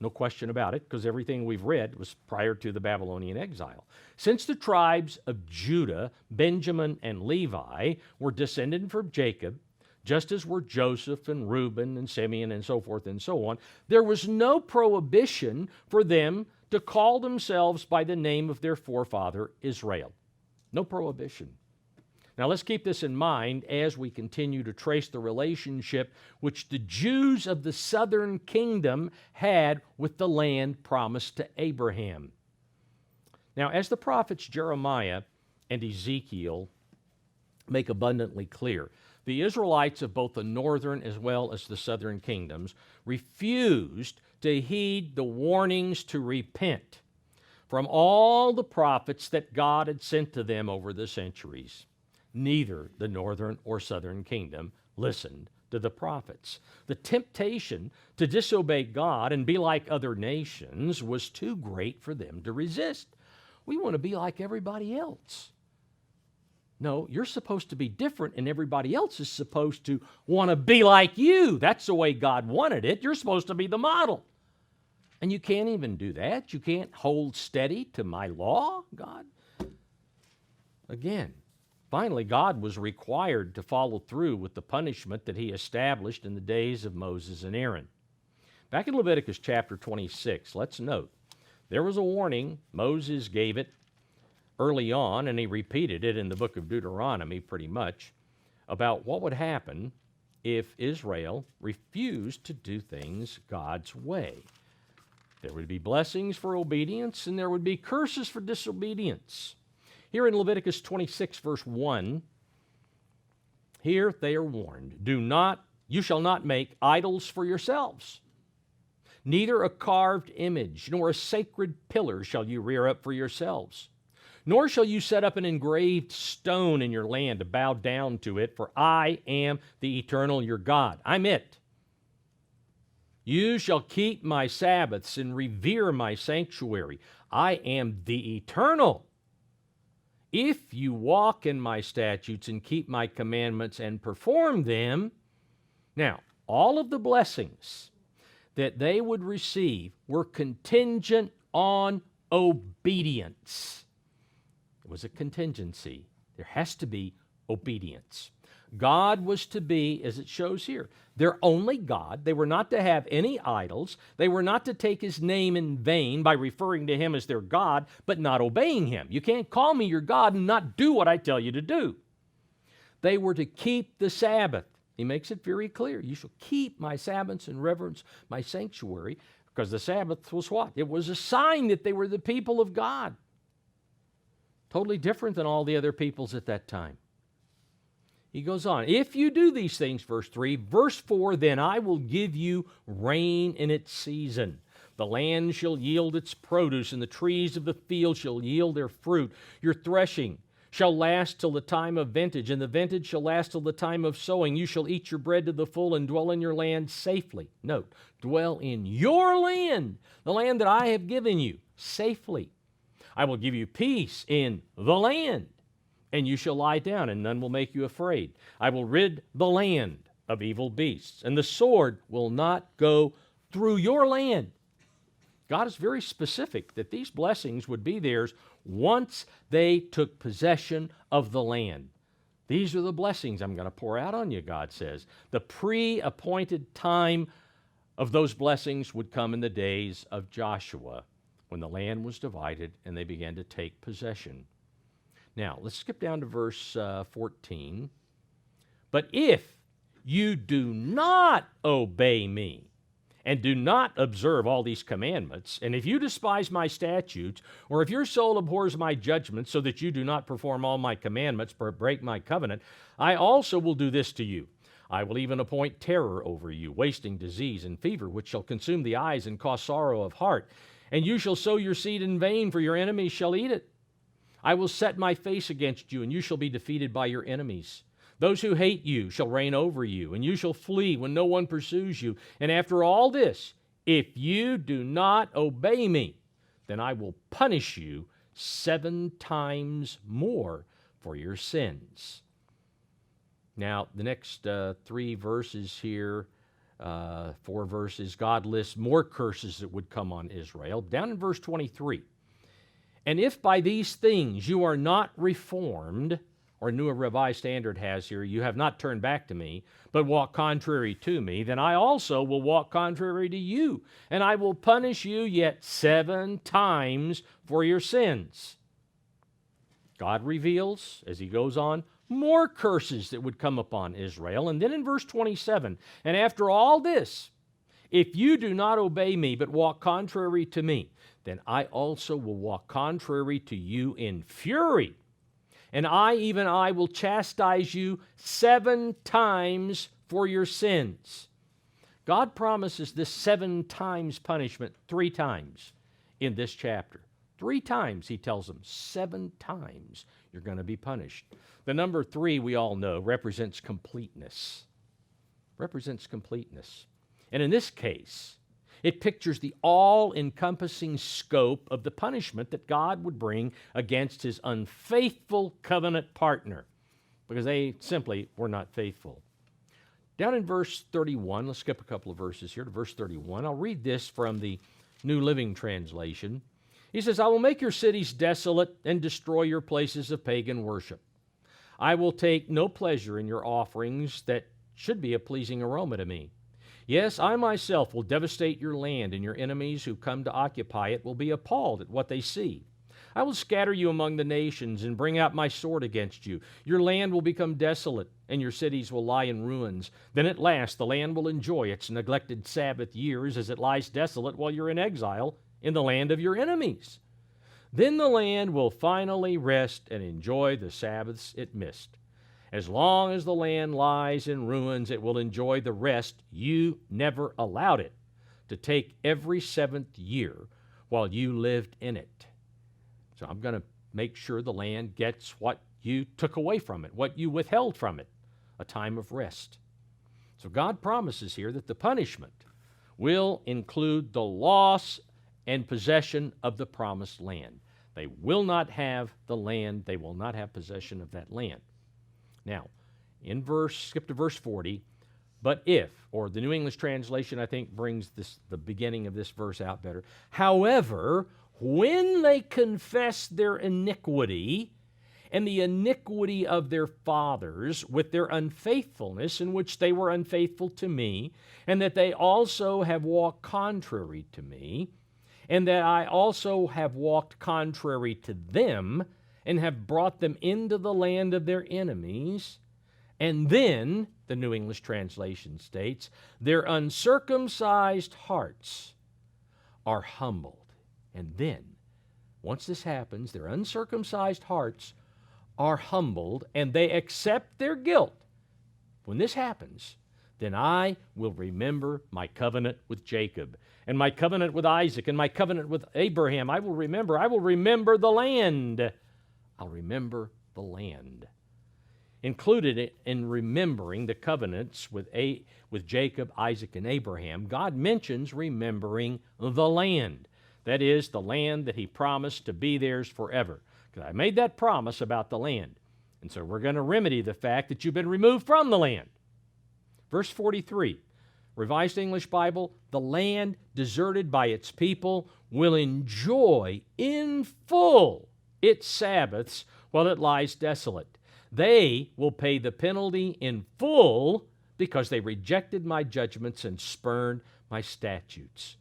No question about it, because everything we've read was prior to the Babylonian exile. Since the tribes of Judah, Benjamin, and Levi were descended from Jacob, just as were Joseph and Reuben and Simeon and so forth and so on, there was no prohibition for them to call themselves by the name of their forefather Israel. No prohibition. Now let's keep this in mind as we continue to trace the relationship which the Jews of the southern kingdom had with the land promised to Abraham. Now, as the prophets Jeremiah and Ezekiel make abundantly clear, the Israelites of both the northern as well as the southern kingdoms refused to heed the warnings to repent from all the prophets that God had sent to them over the centuries. Neither the northern or southern kingdom listened to the prophets. The temptation to disobey God and be like other nations was too great for them to resist. We want to be like everybody else. No, you're supposed to be different, and everybody else is supposed to want to be like you. That's the way God wanted it. You're supposed to be the model. And you can't even do that. You can't hold steady to my law, God. Again, finally, God was required to follow through with the punishment that he established in the days of Moses and Aaron. Back in Leviticus chapter 26, let's note, there was a warning. Moses gave it early on, and he repeated it in the book of Deuteronomy pretty much, about what would happen if Israel refused to do things God's way. There would be blessings for obedience, and there would be curses for disobedience. Here in Leviticus 26, verse 1, here they are warned, you shall not make idols for yourselves, Neither a carved image nor a sacred pillar shall you rear up for yourselves. Nor shall you set up an engraved stone in your land to bow down to it, for I am the eternal your God. I'm it. You shall keep my Sabbaths and revere my sanctuary. I am the eternal. If you walk in my statutes and keep my commandments and perform them, now, all of the blessings that they would receive were contingent on obedience. It was a contingency. There has to be obedience. God was to be, as it shows here, their only God. They were not to have any idols. They were not to take his name in vain by referring to him as their God, but not obeying him. You can't call me your God and not do what I tell you to do. They were to keep the Sabbath. He makes it very clear. You shall keep my Sabbaths and reverence my sanctuary, because the Sabbath was what? It was a sign that they were the people of God. Totally different than all the other peoples at that time. He goes on, if you do these things, verse 3, verse 4, then I will give you rain in its season. The land shall yield its produce, and the trees of the field shall yield their fruit. Your threshing shall last till the time of vintage, and the vintage shall last till the time of sowing. You shall eat your bread to the full and dwell in your land safely. Note, dwell in your land, the land that I have given you, safely. I will give you peace in the land, and you shall lie down, and none will make you afraid. I will rid the land of evil beasts, and the sword will not go through your land. God is very specific that these blessings would be theirs once they took possession of the land. These are the blessings I'm going to pour out on you, God says. The pre-appointed time of those blessings would come in the days of Joshua, when the land was divided and they began to take possession. Now, let's skip down to verse 14. But if you do not obey me and do not observe all these commandments, and if you despise my statutes, or if your soul abhors my judgments so that you do not perform all my commandments but break my covenant, I also will do this to you. I will even appoint terror over you, wasting, disease, and fever, which shall consume the eyes and cause sorrow of heart. And you shall sow your seed in vain, for your enemies shall eat it. I will set my face against you, and you shall be defeated by your enemies. Those who hate you shall reign over you, and you shall flee when no one pursues you. And after all this, if you do not obey me, then I will punish you 7 times more for your sins. Now, the next 3 verses here, 4 verses, God lists more curses that would come on Israel. Down in verse 23, and if by these things you are not reformed, or New Revised Standard has here, you have not turned back to me, but walk contrary to me, then I also will walk contrary to you, and I will punish you yet 7 times for your sins. God reveals, as he goes on, more curses that would come upon Israel. And then in verse 27, and after all this, if you do not obey me, but walk contrary to me, then I also will walk contrary to you in fury. And I, even I, will chastise you 7 times for your sins. God promises this 7 times punishment 3 times in this chapter. 3 times he tells them, 7 times you're going to be punished. The number 3, we all know, represents completeness. Represents completeness. And in this case, it pictures the all-encompassing scope of the punishment that God would bring against his unfaithful covenant partner, because they simply were not faithful. Down in verse 31, let's skip a couple of verses here to verse 31. I'll read this from the New Living Translation. He says, I will make your cities desolate and destroy your places of pagan worship. I will take no pleasure in your offerings that should be a pleasing aroma to me. Yes, I myself will devastate your land, and your enemies who come to occupy it will be appalled at what they see. I will scatter you among the nations and bring out my sword against you. Your land will become desolate, and your cities will lie in ruins. Then at last the land will enjoy its neglected Sabbath years as it lies desolate while you're in exile in the land of your enemies. Then the land will finally rest and enjoy the Sabbaths it missed. As long as the land lies in ruins, it will enjoy the rest you never allowed it. to take every seventh year while you lived in it. So I'm going to make sure the land gets what you took away from it, what you withheld from it, a time of rest. So God promises here that the punishment will include the loss and possession of the promised land. They will not have the land. They will not have possession of that land. Now, skip to verse 40, but if, or the New English translation, I think, brings the beginning of this verse out better. However, when they confess their iniquity and the iniquity of their fathers with their unfaithfulness, in which they were unfaithful to me, and that they also have walked contrary to me, and that I also have walked contrary to them, and have brought them into the land of their enemies, and then, the New English translation states, their uncircumcised hearts are humbled. And then, once this happens, their uncircumcised hearts are humbled, and they accept their guilt. When this happens, then I will remember my covenant with Jacob, and my covenant with Isaac, and my covenant with Abraham. I will remember the land. I'll remember the land. Included in remembering the covenants with Jacob, Isaac, and Abraham, God mentions remembering the land. That is, the land that he promised to be theirs forever. Because I made that promise about the land. And so we're going to remedy the fact that you've been removed from the land. Verse 43, Revised English Bible, the land deserted by its people will enjoy in full its Sabbaths while it lies desolate. They will pay the penalty in full because they rejected my judgments and spurned my statutes.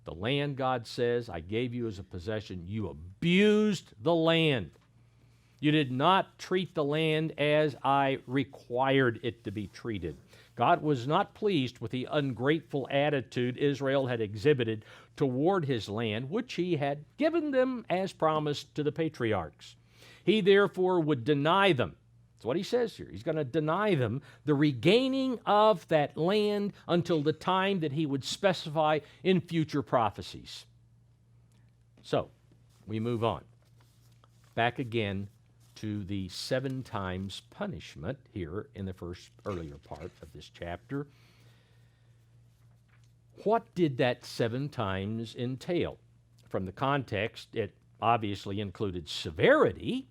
The land, God says, I gave you as a possession. You abused the land. You did not treat the land as I required it to be treated. God was not pleased with the ungrateful attitude Israel had exhibited toward his land, which he had given them as promised to the patriarchs. He therefore would deny them. That's what he says here. He's going to deny them the regaining of that land until the time that he would specify in future prophecies. So, we move on. Back again to the 7 times punishment here in the earlier part of this chapter. What did that 7 times entail? From the context, it obviously included severity,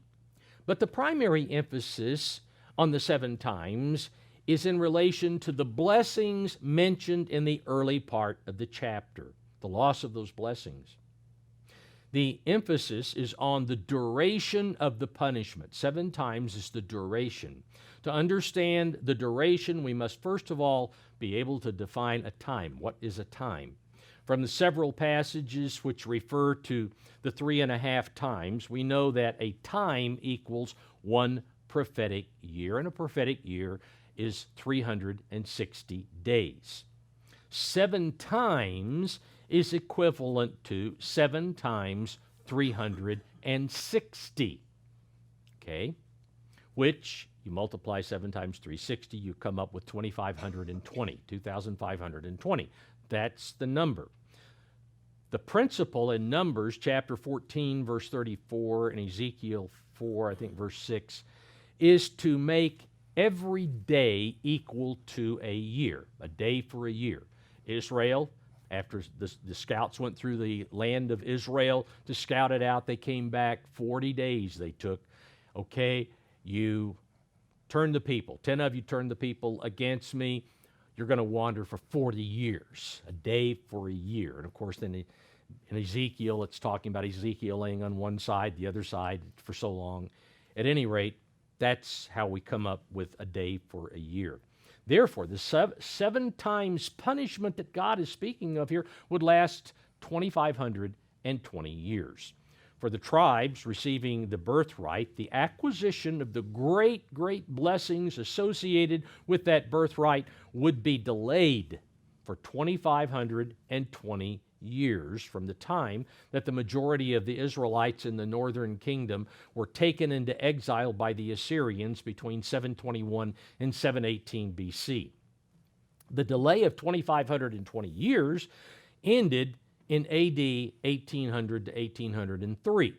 but the primary emphasis on the 7 times is in relation to the blessings mentioned in the early part of the chapter, the loss of those blessings. The emphasis is on the duration of the punishment. 7 times is the duration. To understand the duration, we must first of all be able to define a time. What is a time? From the several passages which refer to the 3.5 times, we know that a time equals 1 prophetic year, and a prophetic year is 360 days. 7 times is equivalent to 7 times 360, okay? Which, you multiply 7 times 360, you come up with 2,520. That's the number. The principle in Numbers chapter 14, verse 34, and Ezekiel 4, I think verse 6, is to make every day equal to a year, a day for a year. Israel, after the scouts went through the land of Israel to scout it out, they came back. 40 days they took. Okay, you turned the people. 10 of you turned the people against me. You're going to wander for 40 years, a day for a year. And of course, then in Ezekiel, it's talking about Ezekiel laying on one side, the other side for so long. At any rate, that's how we come up with a day for a year. Therefore, the 7 times punishment that God is speaking of here would last 2,520 years. For the tribes receiving the birthright, the acquisition of the great blessings associated with that birthright would be delayed for 2,520 years from the time that the majority of the Israelites in the northern kingdom were taken into exile by the Assyrians between 721 and 718 BC. The delay of 2,520 years ended in AD 1800 to 1803.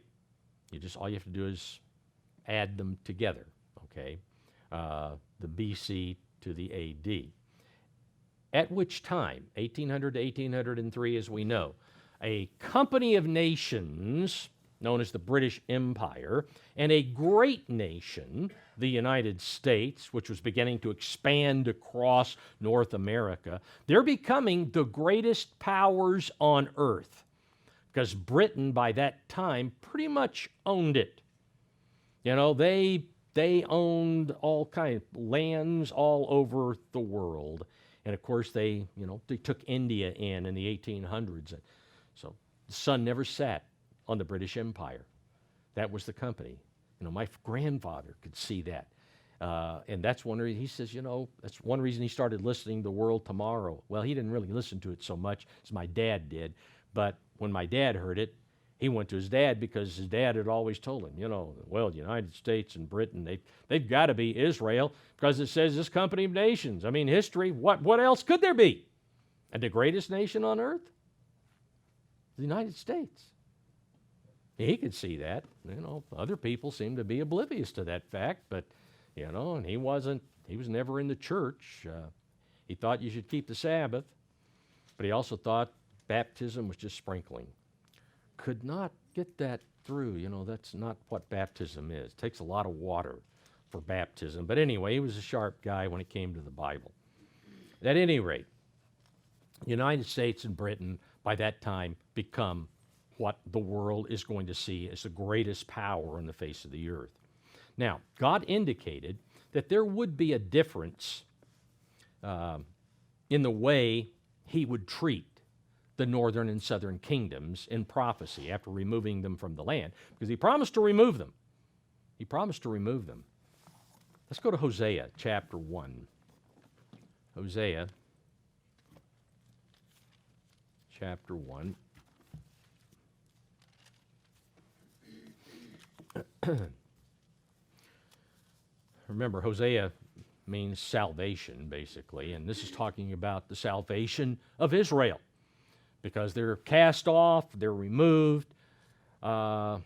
All you have to do is add them together, okay? The BC to the AD. At which time, 1800 to 1803, as we know, a company of nations known as the British Empire and a great nation, the United States, which was beginning to expand across North America, they're becoming the greatest powers on earth because Britain by that time pretty much owned it. They owned all kinds of lands all over the world. And of course, they took India in the 1800s. So the sun never set on the British Empire. That was the company. My grandfather could see that. And that's one reason, he says, that's one reason he started listening to World Tomorrow. Well, he didn't really listen to it so much as my dad did. But when my dad heard it, he went to his dad because his dad had always told him, the United States and Britain, they've got to be Israel because it says this company of nations. I mean, history, what else could there be? And the greatest nation on earth? The United States. He could see that. Other people seem to be oblivious to that fact, but, and he was never in the church. He thought you should keep the Sabbath, but he also thought baptism was just sprinkling. Could not get that through. That's not what baptism is. It takes a lot of water for baptism. But anyway, he was a sharp guy when it came to the Bible. At any rate, the United States and Britain by that time become what the world is going to see as the greatest power on the face of the earth. Now, God indicated that there would be a difference in the way he would treat the northern and southern kingdoms in prophecy after removing them from the land, because he promised to remove them. He promised to remove them. Let's go to Hosea chapter 1. Hosea chapter 1. Remember, Hosea means salvation, basically, and this is talking about the salvation of Israel. Because they're cast off, they're removed. God's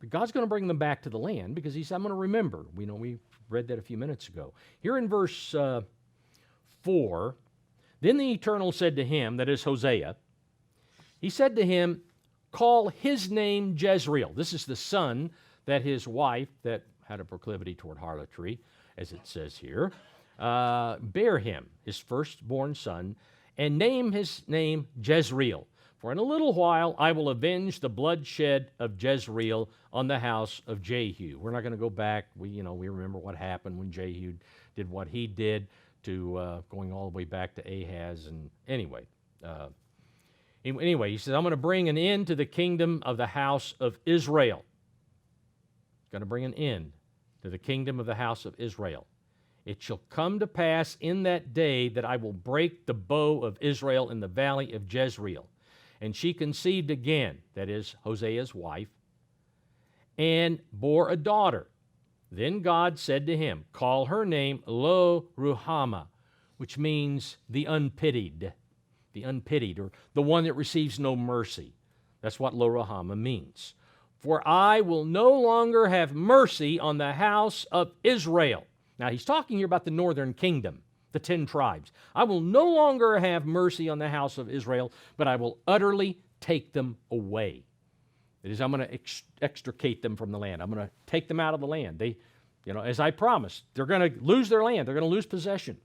going to bring them back to the land because he said, I'm going to remember. We read that a few minutes ago. Here in verse 4, then the Eternal said to him, that is Hosea, he said to him, call his name Jezreel. This is the son that his wife, that had a proclivity toward harlotry, as it says here, bare him, his firstborn son, and name his name Jezreel. For in a little while I will avenge the bloodshed of Jezreel on the house of Jehu. We're not going to go back. We remember what happened when Jehu did what he did to going all the way back to Ahaz. And anyway, he says, I'm going to bring an end to the kingdom of the house of Israel. Going to bring an end to the kingdom of the house of Israel. It shall come to pass in that day that I will break the bow of Israel in the valley of Jezreel. And she conceived again, that is Hosea's wife, and bore a daughter. Then God said to him, call her name Lo Ruhamah, which means the unpitied, or the one that receives no mercy. That's what Lo Ruhamah means. For I will no longer have mercy on the house of Israel. Now, he's talking here about the northern kingdom, the 10 tribes. I will no longer have mercy on the house of Israel, but I will utterly take them away. That is, I'm going to extricate them from the land. I'm going to take them out of the land. They, as I promised, they're going to lose their land. They're going to lose possession.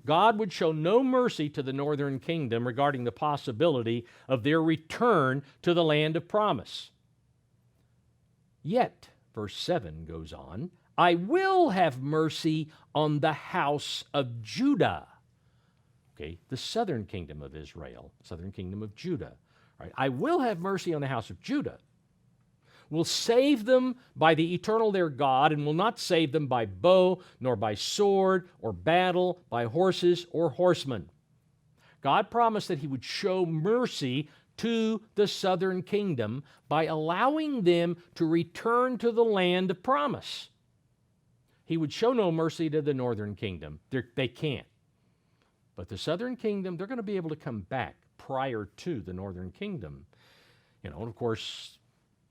God would show no mercy to the northern kingdom regarding the possibility of their return to the land of promise. Yet, verse 7 goes on, I will have mercy on the house of Judah. Okay, the southern kingdom of Israel, southern kingdom of Judah. Right? I will have mercy on the house of Judah. Will save them by the eternal their God, and will not save them by bow, nor by sword, or battle, by horses or horsemen. God promised that he would show mercy to the southern kingdom by allowing them to return to the land of promise. He would show no mercy to the northern kingdom. They can't. But the southern kingdom, they're going to be able to come back prior to the northern kingdom. And of course,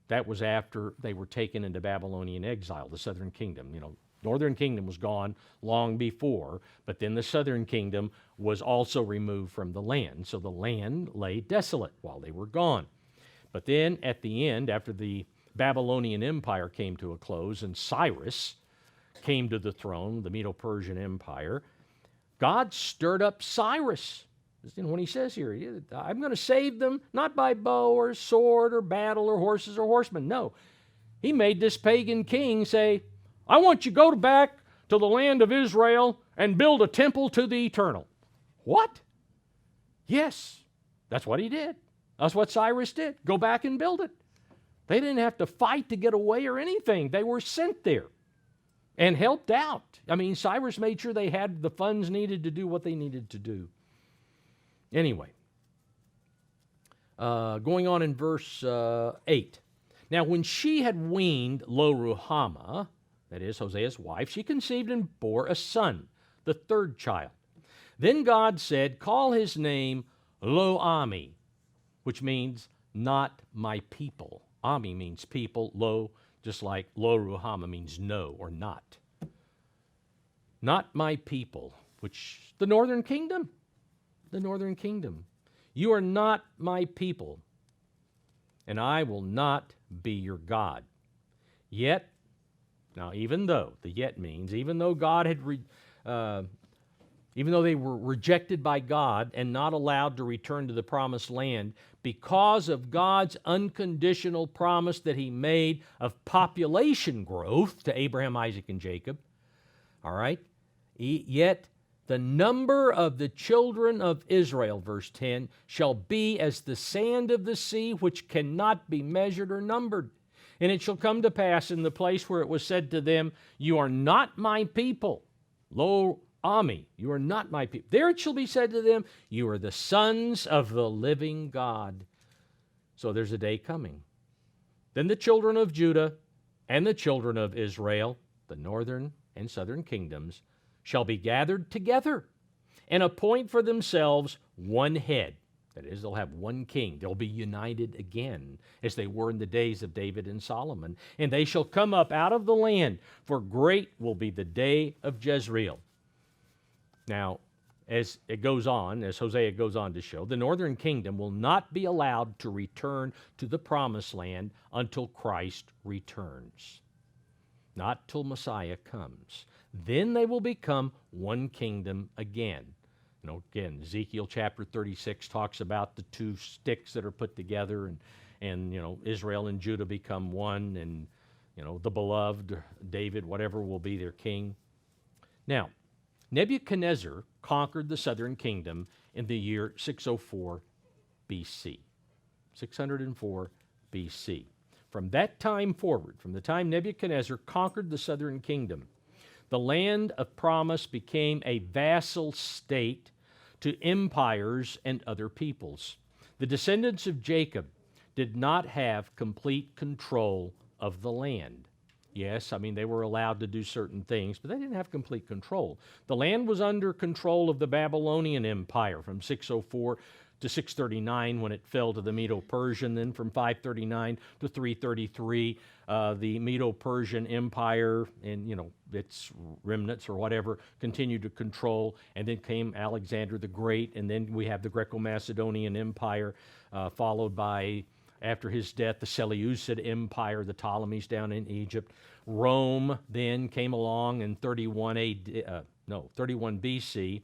that was after they were taken into Babylonian exile, the southern kingdom. Northern kingdom was gone long before, but then the southern kingdom was also removed from the land. So the land lay desolate while they were gone. But then at the end, after the Babylonian Empire came to a close and Cyrus came to the throne, the Medo-Persian Empire, God stirred up Cyrus. When he says here, I'm going to save them not by bow or sword or battle or horses or horsemen. No. He made this pagan king say, I want you to go back to the land of Israel and build a temple to the eternal. What? Yes, that's what he did. That's what Cyrus did. Go back and build it. They didn't have to fight to get away or anything. They were sent there and helped out. Cyrus made sure they had the funds needed to do what they needed to do. Anyway, going on in verse 8. Now, when she had weaned Lo-ruhamah, that is Hosea's wife, she conceived and bore a son, the third child. Then God said, call his name Lo-ami, which means not my people. Ami means people. Lo, just like Lo-ruhamah means no or not. Not my people, which the northern kingdom. The northern kingdom. You are not my people, and I will not be your God. Yet, now even though, the yet means, even though God had, even though they were rejected by God and not allowed to return to the promised land, because of God's unconditional promise that he made of population growth to Abraham, Isaac, and Jacob, all right, yet the number of the children of Israel, verse 10, shall be as the sand of the sea, which cannot be measured or numbered. And it shall come to pass in the place where it was said to them, you are not my people, Lo-ami, you are not my people. There it shall be said to them, you are the sons of the living God. So there's a day coming. Then the children of Judah and the children of Israel, the northern and southern kingdoms, shall be gathered together and appoint for themselves one head. That is, they'll have one king. They'll be united again as they were in the days of David and Solomon. And they shall come up out of the land, for great will be the day of Jezreel. Now, as it goes on, as Hosea goes on to show, the northern kingdom will not be allowed to return to the promised land until Christ returns. Not till Messiah comes. Then they will become one kingdom again. Again, Ezekiel chapter 36 talks about the two sticks that are put together, and Israel and Judah become one, and the beloved David, whatever, will be their king. Now, Nebuchadnezzar conquered the southern kingdom in the year 604 BC. 604 BC. From that time forward, from the time Nebuchadnezzar conquered the southern kingdom, the land of promise became a vassal state to empires and other peoples. The descendants of Jacob did not have complete control of the land. Yes, they were allowed to do certain things, but they didn't have complete control. The land was under control of the Babylonian Empire from 604 to 639 when it fell to the Medo-Persian. Then from 539 to 333, the Medo-Persian Empire and, its remnants or whatever continued to control. And then came Alexander the Great, and then we have the Greco-Macedonian Empire, followed by, after his death, the Seleucid Empire, the Ptolemies down in Egypt. Rome then came along in 31 BC,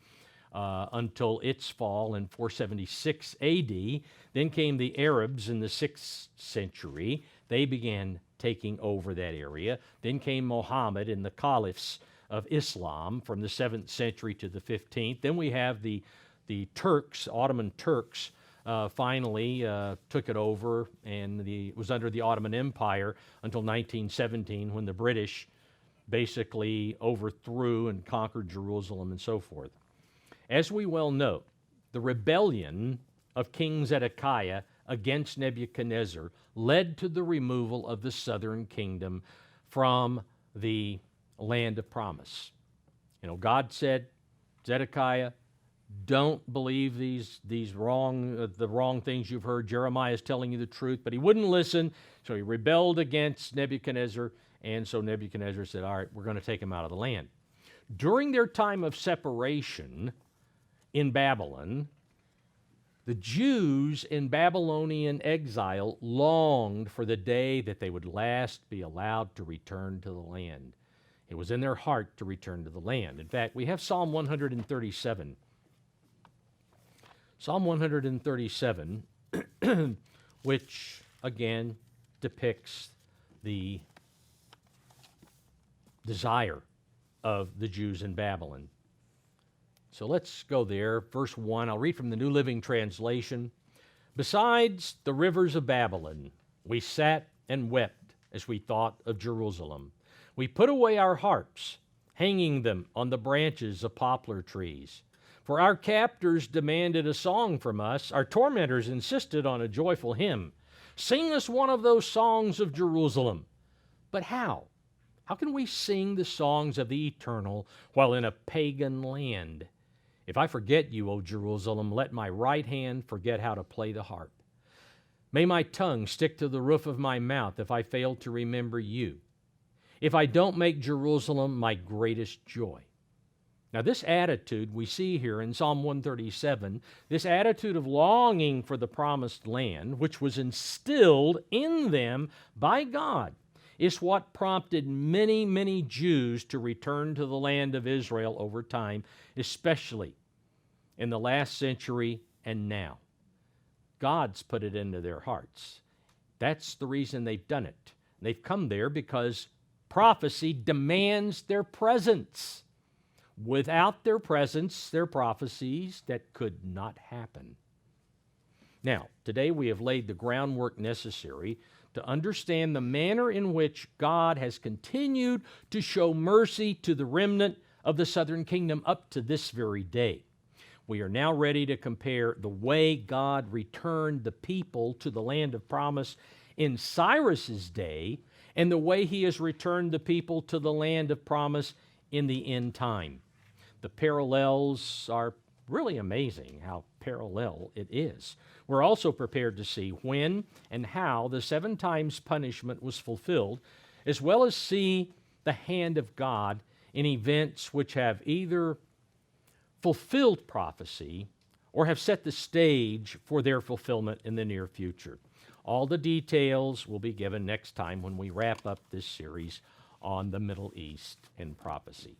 until its fall in 476 AD. Then came the Arabs in the 6th century. They began taking over that area. Then came Muhammad and the caliphs of Islam from the 7th century to the 15th. Then we have the Turks, Ottoman Turks, finally took it over, and it was under the Ottoman Empire until 1917 when the British basically overthrew and conquered Jerusalem and so forth. As we well know, the rebellion of King Zedekiah against Nebuchadnezzar led to the removal of the southern kingdom from the land of promise. God said, Zedekiah, don't believe the wrong things you've heard. Jeremiah is telling you the truth, but he wouldn't listen, so he rebelled against Nebuchadnezzar, and so Nebuchadnezzar said, all right, we're going to take him out of the land. During their time of separation in Babylon, the Jews in Babylonian exile longed for the day that they would last be allowed to return to the land. It was in their heart to return to the land. In fact, we have Psalm 137. Psalm 137, which again depicts the desire of the Jews in Babylon. So let's go there. Verse 1, I'll read from the New Living Translation. Besides the rivers of Babylon, we sat and wept as we thought of Jerusalem. We put away our harps, hanging them on the branches of poplar trees. For our captors demanded a song from us. Our tormentors insisted on a joyful hymn. Sing us one of those songs of Jerusalem. But how? How can we sing the songs of the eternal while in a pagan land? If I forget you, O Jerusalem, let my right hand forget how to play the harp. May my tongue stick to the roof of my mouth if I fail to remember you. If I don't make Jerusalem my greatest joy. Now, this attitude we see here in Psalm 137, this attitude of longing for the promised land, which was instilled in them by God, is what prompted many, many Jews to return to the land of Israel over time, especially in the last century and now. God's put it into their hearts. That's the reason they've done it. They've come there because prophecy demands their presence. Without their presence, their prophecies that could not happen. Now, today we have laid the groundwork necessary to understand the manner in which God has continued to show mercy to the remnant of the southern kingdom up to this very day. We are now ready to compare the way God returned the people to the land of promise in Cyrus's day and the way he has returned the people to the land of promise in the end time. The parallels are really amazing how parallel it is. We're also prepared to see when and how the 7 times punishment was fulfilled, as well as see the hand of God in events which have either fulfilled prophecy or have set the stage for their fulfillment in the near future. All the details will be given next time when we wrap up this series on the Middle East and prophecy.